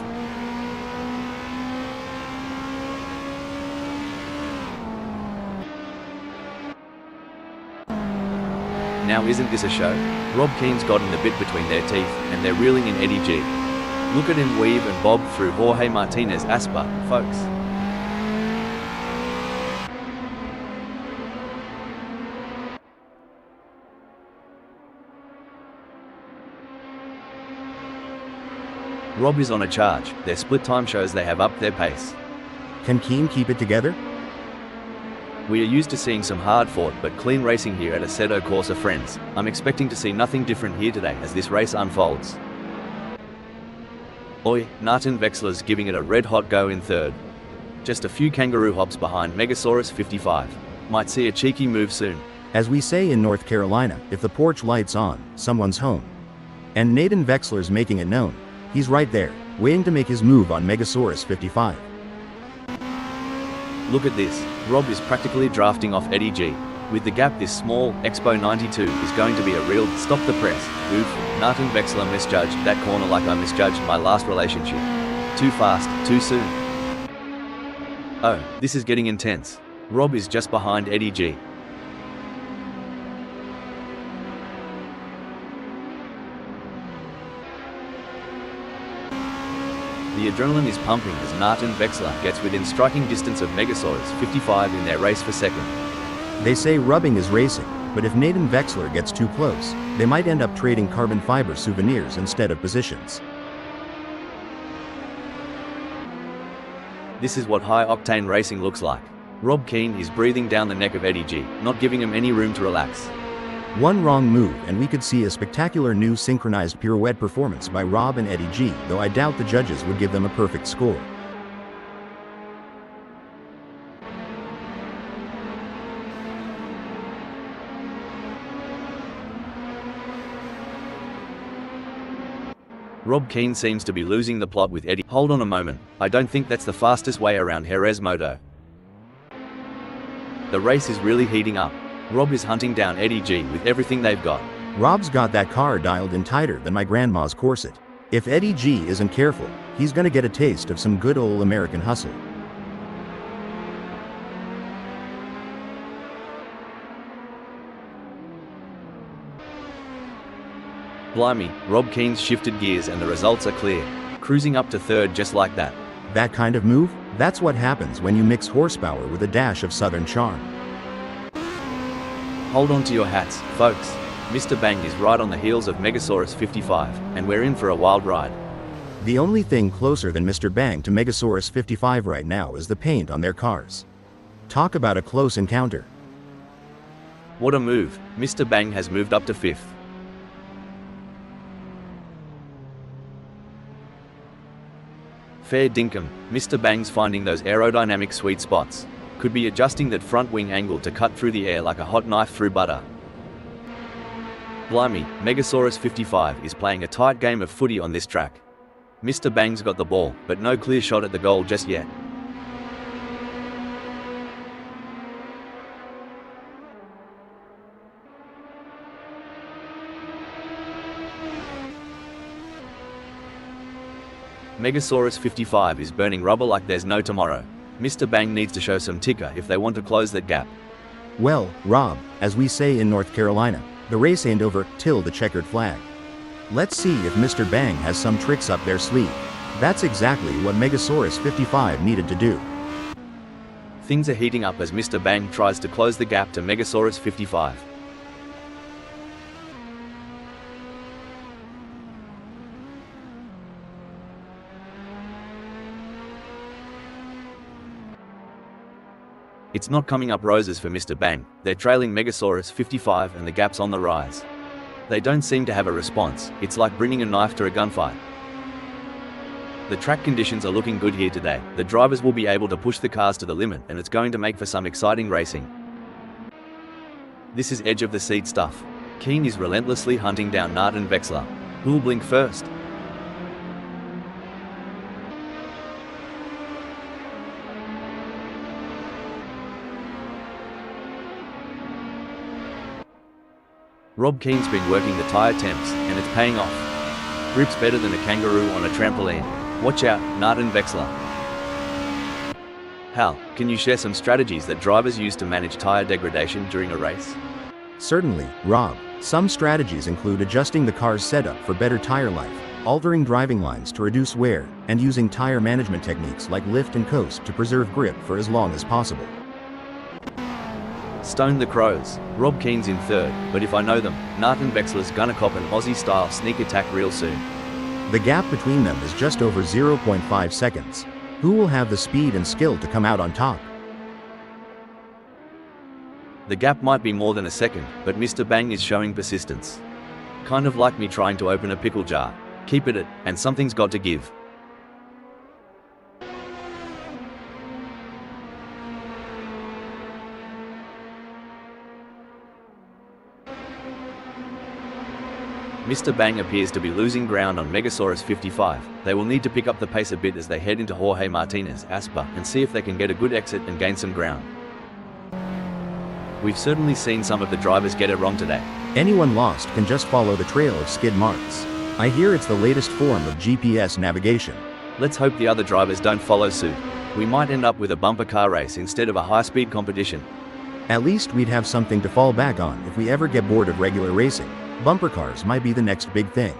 Now isn't this a show? Rob Keen's gotten the bit between their teeth, and they're reeling in Eddie G. Look at him weave and bob through Jorge Martinez Aspa, folks. Rob is on a charge. Their split time shows they have upped their pace. Can Keen keep it together? We are used to seeing some hard-fought but clean racing here at Assetto Corsa, friends. I'm expecting to see nothing different here today as this race unfolds. Oi, Nathan Vexler's giving it a red-hot go in third. Just a few kangaroo hops behind Megasaurus 55. Might see a cheeky move soon. As we say in North Carolina, if the porch light's on, someone's home. And Nathan Vexler's making it known. He's right there, waiting to make his move on Megasaurus 55. Look at this. Rob is practically drafting off Eddie G. With the gap this small, Expo 92 is going to be a real stop the press. Oof, Nathan Vexler misjudged that corner like I misjudged my last relationship. Too fast, too soon. Oh, this is getting intense. Rob is just behind Eddie G. The adrenaline is pumping as Nathan Vexler gets within striking distance of Megasaurus 55 in their race for second. They say rubbing is racing, but if Nathan Vexler gets too close, they might end up trading carbon fiber souvenirs instead of positions. This is what high-octane racing looks like. Rob Keen is breathing down the neck of Eddie G, not giving him any room to relax. One wrong move and we could see a spectacular new synchronized pirouette performance by Rob and Eddie G, though I doubt the judges would give them a perfect score. Rob Keen seems to be losing the plot with Eddie. Hold on a moment, I don't think that's the fastest way around Jerez Moto. The race is really heating up. Rob is hunting down Eddie G with everything they've got. Rob's got that car dialed in tighter than my grandma's corset. If Eddie G isn't careful, he's gonna get a taste of some good old American hustle. Blimey, Rob Keen's shifted gears and the results are clear. Cruising up to third just like that. That kind of move? That's what happens when you mix horsepower with a dash of southern charm. Hold on to your hats, folks. Mr. Bang is right on the heels of Megasaurus 55, and we're in for a wild ride. The only thing closer than Mr. Bang to Megasaurus 55 right now is the paint on their cars. Talk about a close encounter. What a move. Mr. Bang has moved up to fifth. Fair dinkum, Mr. Bang's finding those aerodynamic sweet spots. Could be adjusting that front wing angle to cut through the air like a hot knife through butter. Blimey, Megasaurus 55 is playing a tight game of footy on this track. Mr. Bang's got the ball, but no clear shot at the goal just yet. Megasaurus 55 is burning rubber like there's no tomorrow. Mr. Bang needs to show some ticker if they want to close that gap. Well, Rob, as we say in North Carolina, the race ain't over till the checkered flag. Let's see if Mr. Bang has some tricks up their sleeve. That's exactly what Megasaurus 55 needed to do. Things are heating up as Mr. Bang tries to close the gap to Megasaurus 55. It's not coming up roses for Mr. Bang. They're trailing Megasaurus 55 and the gap's on the rise. They don't seem to have a response. It's like bringing a knife to a gunfight. The track conditions are looking good here today. The drivers will be able to push the cars to the limit and it's going to make for some exciting racing. This is edge of the seat stuff. Keen is relentlessly hunting down Nart and Vexler. Who'll blink first? Rob Keen's been working the tyre temps, and it's paying off. Grip's better than a kangaroo on a trampoline. Watch out, Nart and Vexler. Hal, can you share some strategies that drivers use to manage tyre degradation during a race? Certainly, Rob. Some strategies include adjusting the car's setup for better tire life, altering driving lines to reduce wear, and using tire management techniques like lift and coast to preserve grip for as long as possible. Stone the Crows. Rob Keen's in third, but if I know them, Nart and Vexler's gonna cop an Aussie-style sneak attack real soon. The gap between them is just over 0.5 seconds. Who will have the speed and skill to come out on top? The gap might be more than a second, but Mr. Bang is showing persistence. Kind of like me trying to open a pickle jar. Keep at it, and something's got to give. Mr. Bang appears to be losing ground on Megasaurus 55. They will need to pick up the pace a bit as they head into Jorge Martinez Aspa and see if they can get a good exit and gain some ground. We've certainly seen some of the drivers get it wrong today. Anyone lost can just follow the trail of skid marks. I hear it's the latest form of GPS navigation. Let's hope the other drivers don't follow suit. We might end up with a bumper car race instead of a high-speed competition. At least we'd have something to fall back on if we ever get bored of regular racing. Bumper cars might be the next big thing.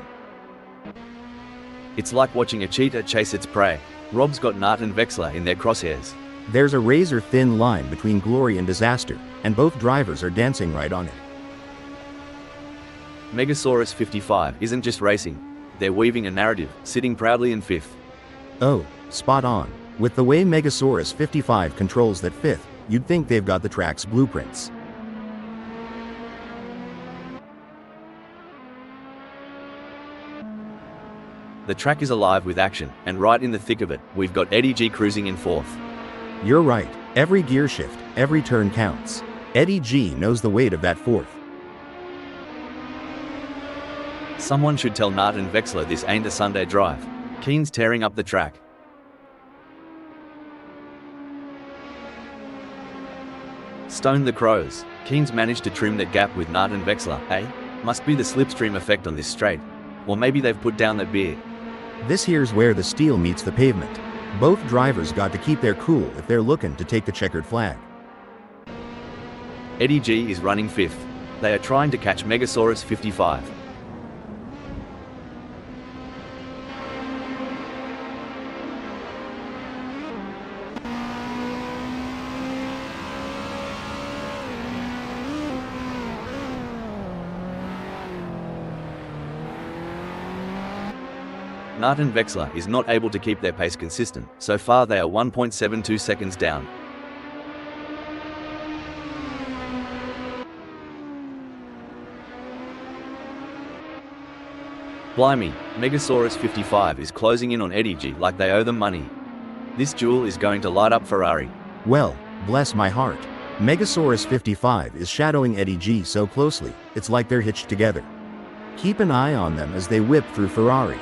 It's like watching a cheetah chase its prey. Rob's got Nart and Vexler in their crosshairs. There's a razor-thin line between glory and disaster, and both drivers are dancing right on it. Megasaurus 55 isn't just racing. They're weaving a narrative, sitting proudly in fifth. Oh, spot on. With the way Megasaurus 55 controls that fifth, you'd think they've got the track's blueprints. The track is alive with action, and right in the thick of it, we've got Eddie G cruising in fourth. You're right. Every gear shift, every turn counts. Eddie G knows the weight of that fourth. Someone should tell Nart and Vexler this ain't a Sunday drive. Keen's tearing up the track. Stone the Crows. Keen's managed to trim that gap with Nart and Vexler, eh? Must be the slipstream effect on this straight. Or maybe they've put down that beer. This here's where the steel meets the pavement. Both drivers got to keep their cool if they're looking to take the checkered flag. Eddie G is running fifth. They are trying to catch Megasaurus 55. Nart and Vexler is not able to keep their pace consistent. So far they are 1.72 seconds down. Blimey, Megasaurus 55 is closing in on Eddie G like they owe them money. This duel is going to light up Ferrari. Well, bless my heart. Megasaurus 55 is shadowing Eddie G so closely, it's like they're hitched together. Keep an eye on them as they whip through Ferrari.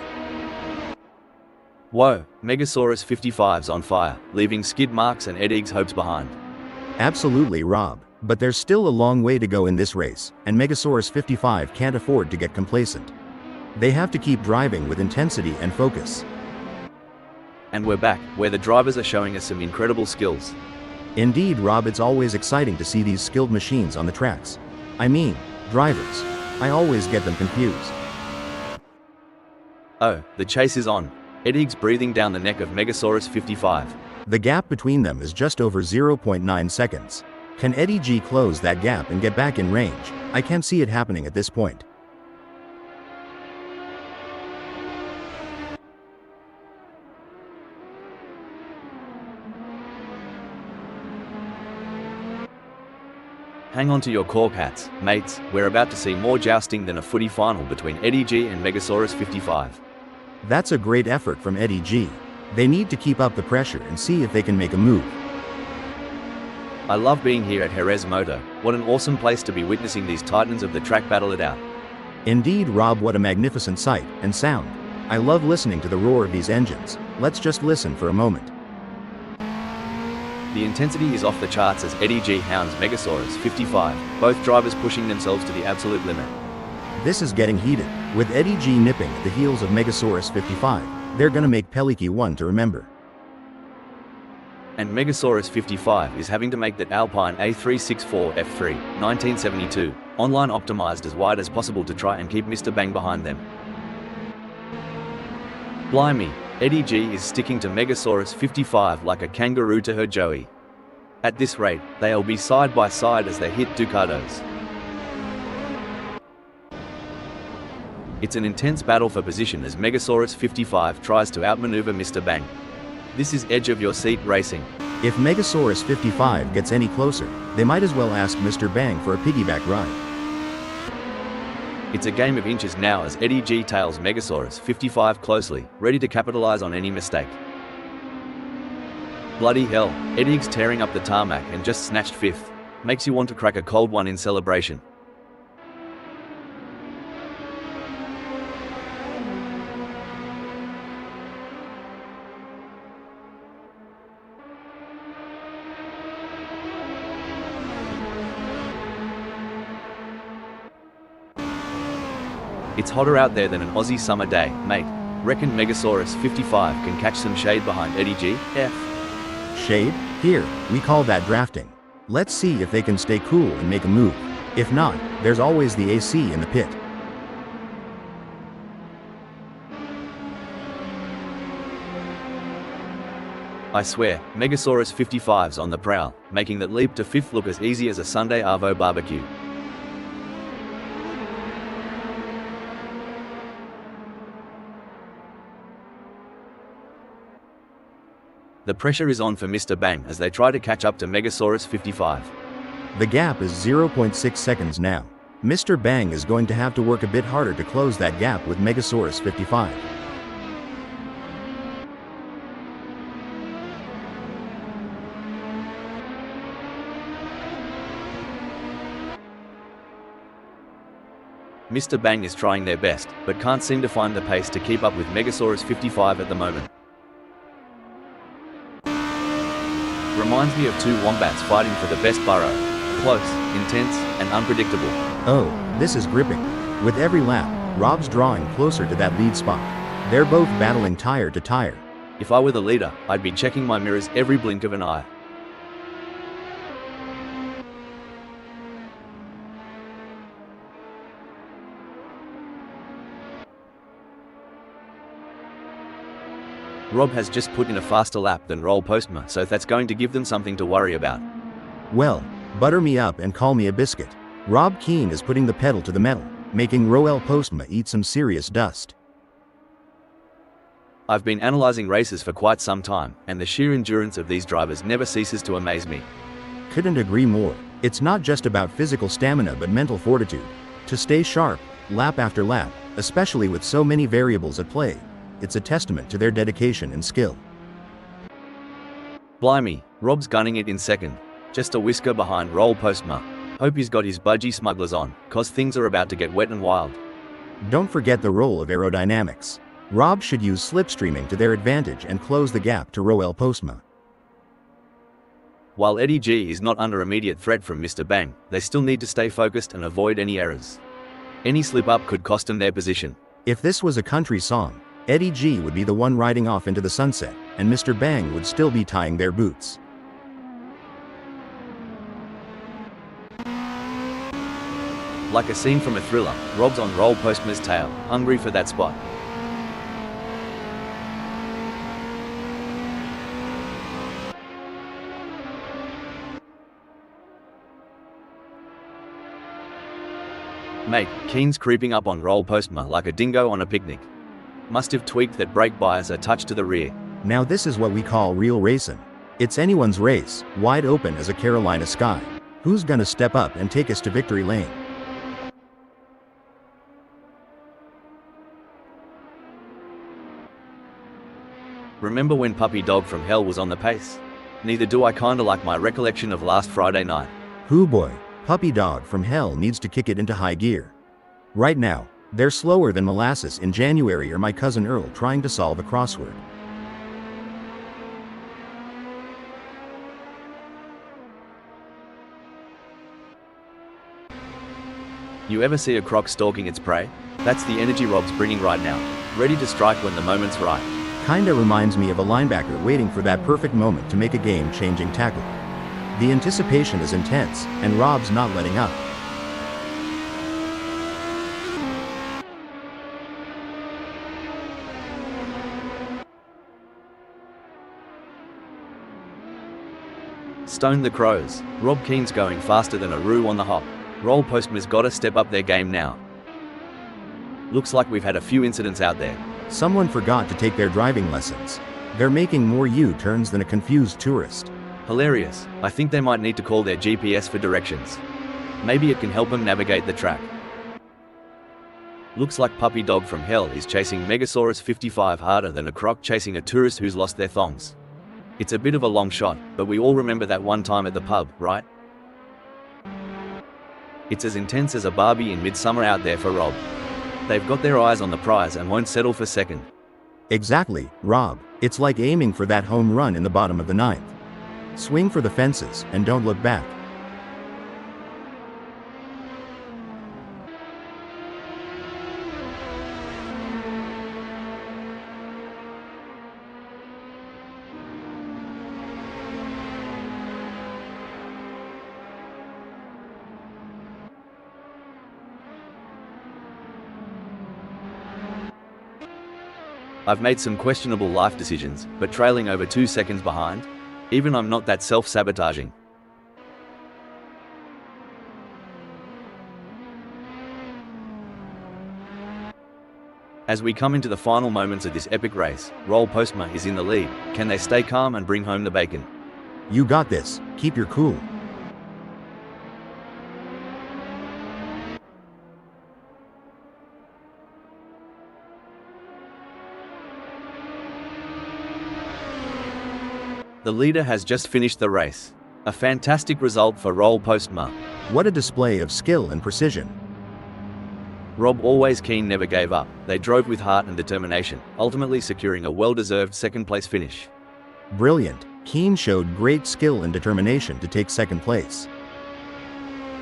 Whoa, Megasaurus 55's on fire, leaving skid marks and Eddie's hopes behind. Absolutely, Rob. But there's still a long way to go in this race, and Megasaurus 55 can't afford to get complacent. They have to keep driving with intensity and focus. And we're back, where the drivers are showing us some incredible skills. Indeed, Rob, it's always exciting to see these skilled machines on the tracks. I mean, drivers. I always get them confused. Oh, the chase is on. Eddie's breathing down the neck of Megasaurus 55. The gap between them is just over 0.9 seconds. Can Eddie G close that gap and get back in range? I can't see it happening at this point. Hang on to your cork hats, mates. We're about to see more jousting than a footy final between Eddie G and Megasaurus 55. That's a great effort from Eddie G. They need to keep up the pressure and see if they can make a move. I love being here at Jerez Moto. What an awesome place to be witnessing these titans of the track battle it out. Indeed, Rob, what a magnificent sight and sound. I love listening to the roar of these engines. Let's just listen for a moment. The intensity is off the charts as Eddie G hounds Megasaurus 55, both drivers pushing themselves to the absolute limit. This is getting heated. With Eddie G nipping at the heels of Megasaurus 55, they're gonna make Peliki one to remember. And Megasaurus 55 is having to make that Alpine A364 F3 1972 online optimized as wide as possible to try and keep Mr. Bang behind them. Blimey, Eddie G is sticking to Megasaurus 55 like a kangaroo to her Joey. At this rate, they'll be side by side as they hit Ducatos. It's an intense battle for position as Megasaurus 55 tries to outmaneuver Mr. Bang. This is edge of your seat racing. If Megasaurus 55 gets any closer, they might as well ask Mr. Bang for a piggyback ride. It's a game of inches now as Eddie G tails Megasaurus 55 closely, ready to capitalize on any mistake. Bloody hell, Eddie's tearing up the tarmac and just snatched fifth. Makes you want to crack a cold one in celebration. It's hotter out there than an Aussie summer day, mate. Reckon Megasaurus 55 can catch some shade behind Eddie G? Shade? Here, we call that drafting. Let's see if they can stay cool and make a move. If not, there's always the AC in the pit. I swear, Megasaurus 55's on the prowl, making that leap to fifth look as easy as a Sunday Arvo barbecue. The pressure is on for Mr. Bang as they try to catch up to Megasaurus 55. The gap is 0.6 seconds now. Mr. Bang is going to have to work a bit harder to close that gap with Megasaurus 55. Mr. Bang is trying their best, but can't seem to find the pace to keep up with Megasaurus 55 at the moment. Reminds me of two wombats fighting for the best burrow. Close, intense, and unpredictable. Oh, this is gripping. With every lap, Rob's drawing closer to that lead spot. They're both battling tire to tire. If I were the leader, I'd be checking my mirrors every blink of an eye. Rob has just put in a faster lap than Roll Postma, so that's going to give them something to worry about. Well, butter me up and call me a biscuit. Rob Keane is putting the pedal to the metal, making Roel Postma eat some serious dust. I've been analyzing races for quite some time, and the sheer endurance of these drivers never ceases to amaze me. Couldn't agree more. It's not just about physical stamina but mental fortitude. To stay sharp, lap after lap, especially with so many variables at play. It's a testament to their dedication and skill. Blimey, Rob's gunning it in second. Just a whisker behind Roll Postma. Hope he's got his budgie smugglers on, cause things are about to get wet and wild. Don't forget the role of aerodynamics. Rob should use slipstreaming to their advantage and close the gap to Roel Postma. While Eddie G is not under immediate threat from Mr. Bang, they still need to stay focused and avoid any errors. Any slip-up could cost them their position. If this was a country song, Eddie G would be the one riding off into the sunset. and Mr. Bang would still be tying their boots. Like a scene from a thriller, Rob's on Roll Postma's tail, hungry for that spot. Mate, Keen's creeping up on Roll Postma like a dingo on a picnic. Must have tweaked that brake bias a touch to the rear. Now this is what we call real racing. It's anyone's race, wide open as a Carolina sky. Who's gonna step up and take us to victory lane? Remember when Puppy Dog from Hell was on the pace? Neither do I kinda like my recollection of last Friday night. Hoo boy, Puppy Dog from Hell needs to kick it into high gear. Right now, they're slower than molasses in January or my cousin Earl trying to solve a crossword. You ever see a croc stalking its prey? That's the energy Rob's bringing right now, ready to strike when the moment's right. Kinda reminds me of a linebacker waiting for that perfect moment to make a game-changing tackle. The anticipation is intense, and Rob's not letting up. Stone the Crows. Rob Keen's going faster than a roo on the hop. Roll Postma's gotta step up their game now. Looks like we've had a few incidents out there. Someone forgot to take their driving lessons. They're making more U-turns than a confused tourist. Hilarious. I think they might need to call their GPS for directions. Maybe it can help them navigate the track. Looks like Puppy Dog from Hell is chasing Megasaurus 55 harder than a croc chasing a tourist who's lost their thongs. It's a bit of a long shot, but we all remember that one time at the pub, right? It's as intense as a Barbie in Midsummer out there for Rob. They've got their eyes on the prize and won't settle for second. Exactly, Rob. It's like aiming for that home run in the bottom of the ninth. Swing for the fences and don't look back. I've made some questionable life decisions, but trailing over 2 seconds behind? Even I'm not that self-sabotaging. As we come into the final moments of this epic race, Roll Postma is in the lead. Can they stay calm and bring home the bacon? You got this. Keep your cool. The leader has just finished the race. A fantastic result for Roll Postma. What a display of skill and precision. Rob always keen never gave up. They drove with heart and determination, ultimately securing a well-deserved second-place finish. Brilliant. Keen showed great skill and determination to take second place.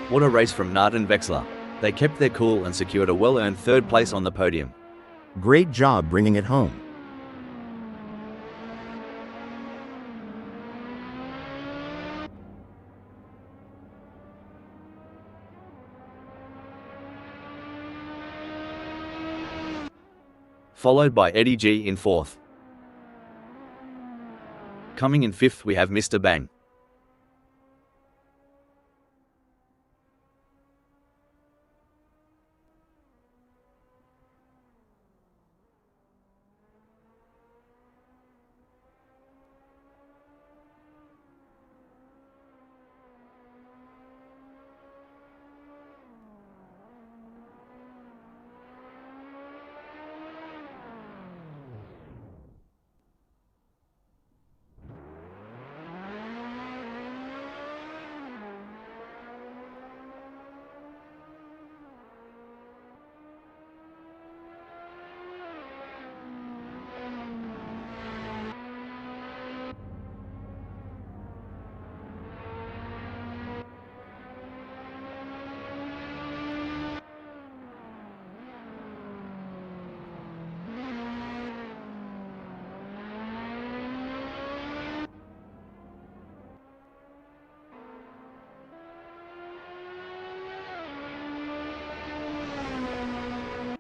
What a race from Nart and Vexler. They kept their cool and secured a well-earned third place on the podium. Great job bringing it home. Followed by Eddie G in fourth. Coming in fifth we have Mr. Bang.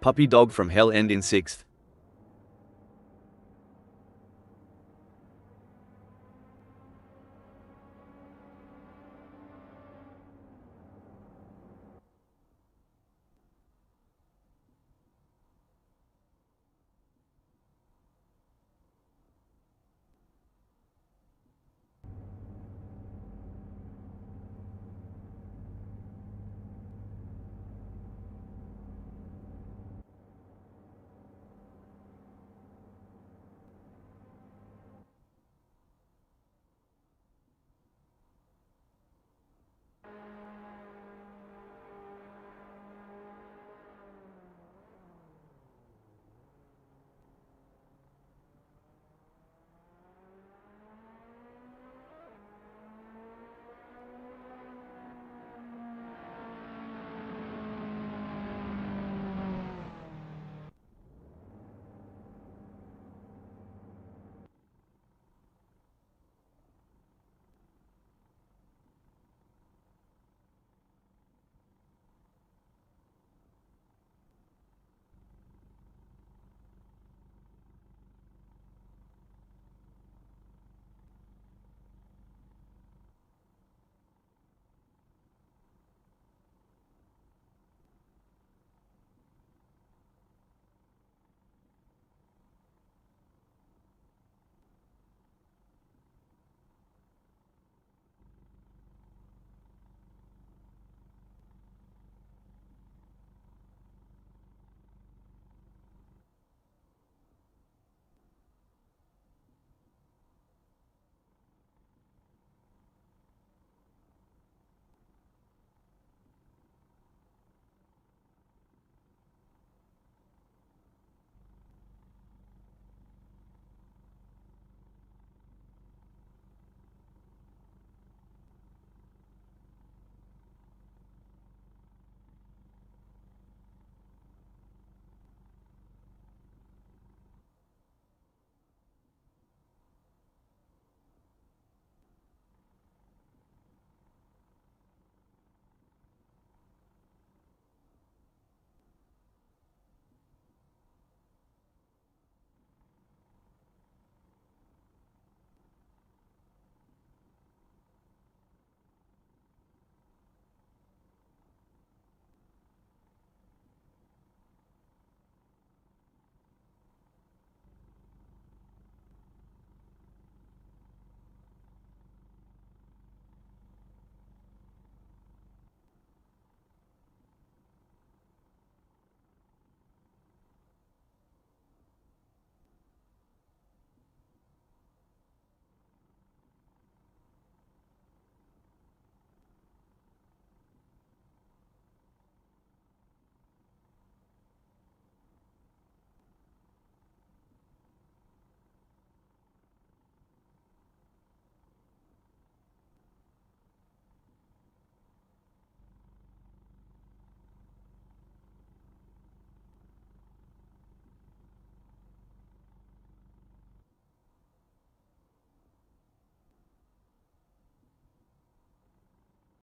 Puppy Dog from Hell end in 6th.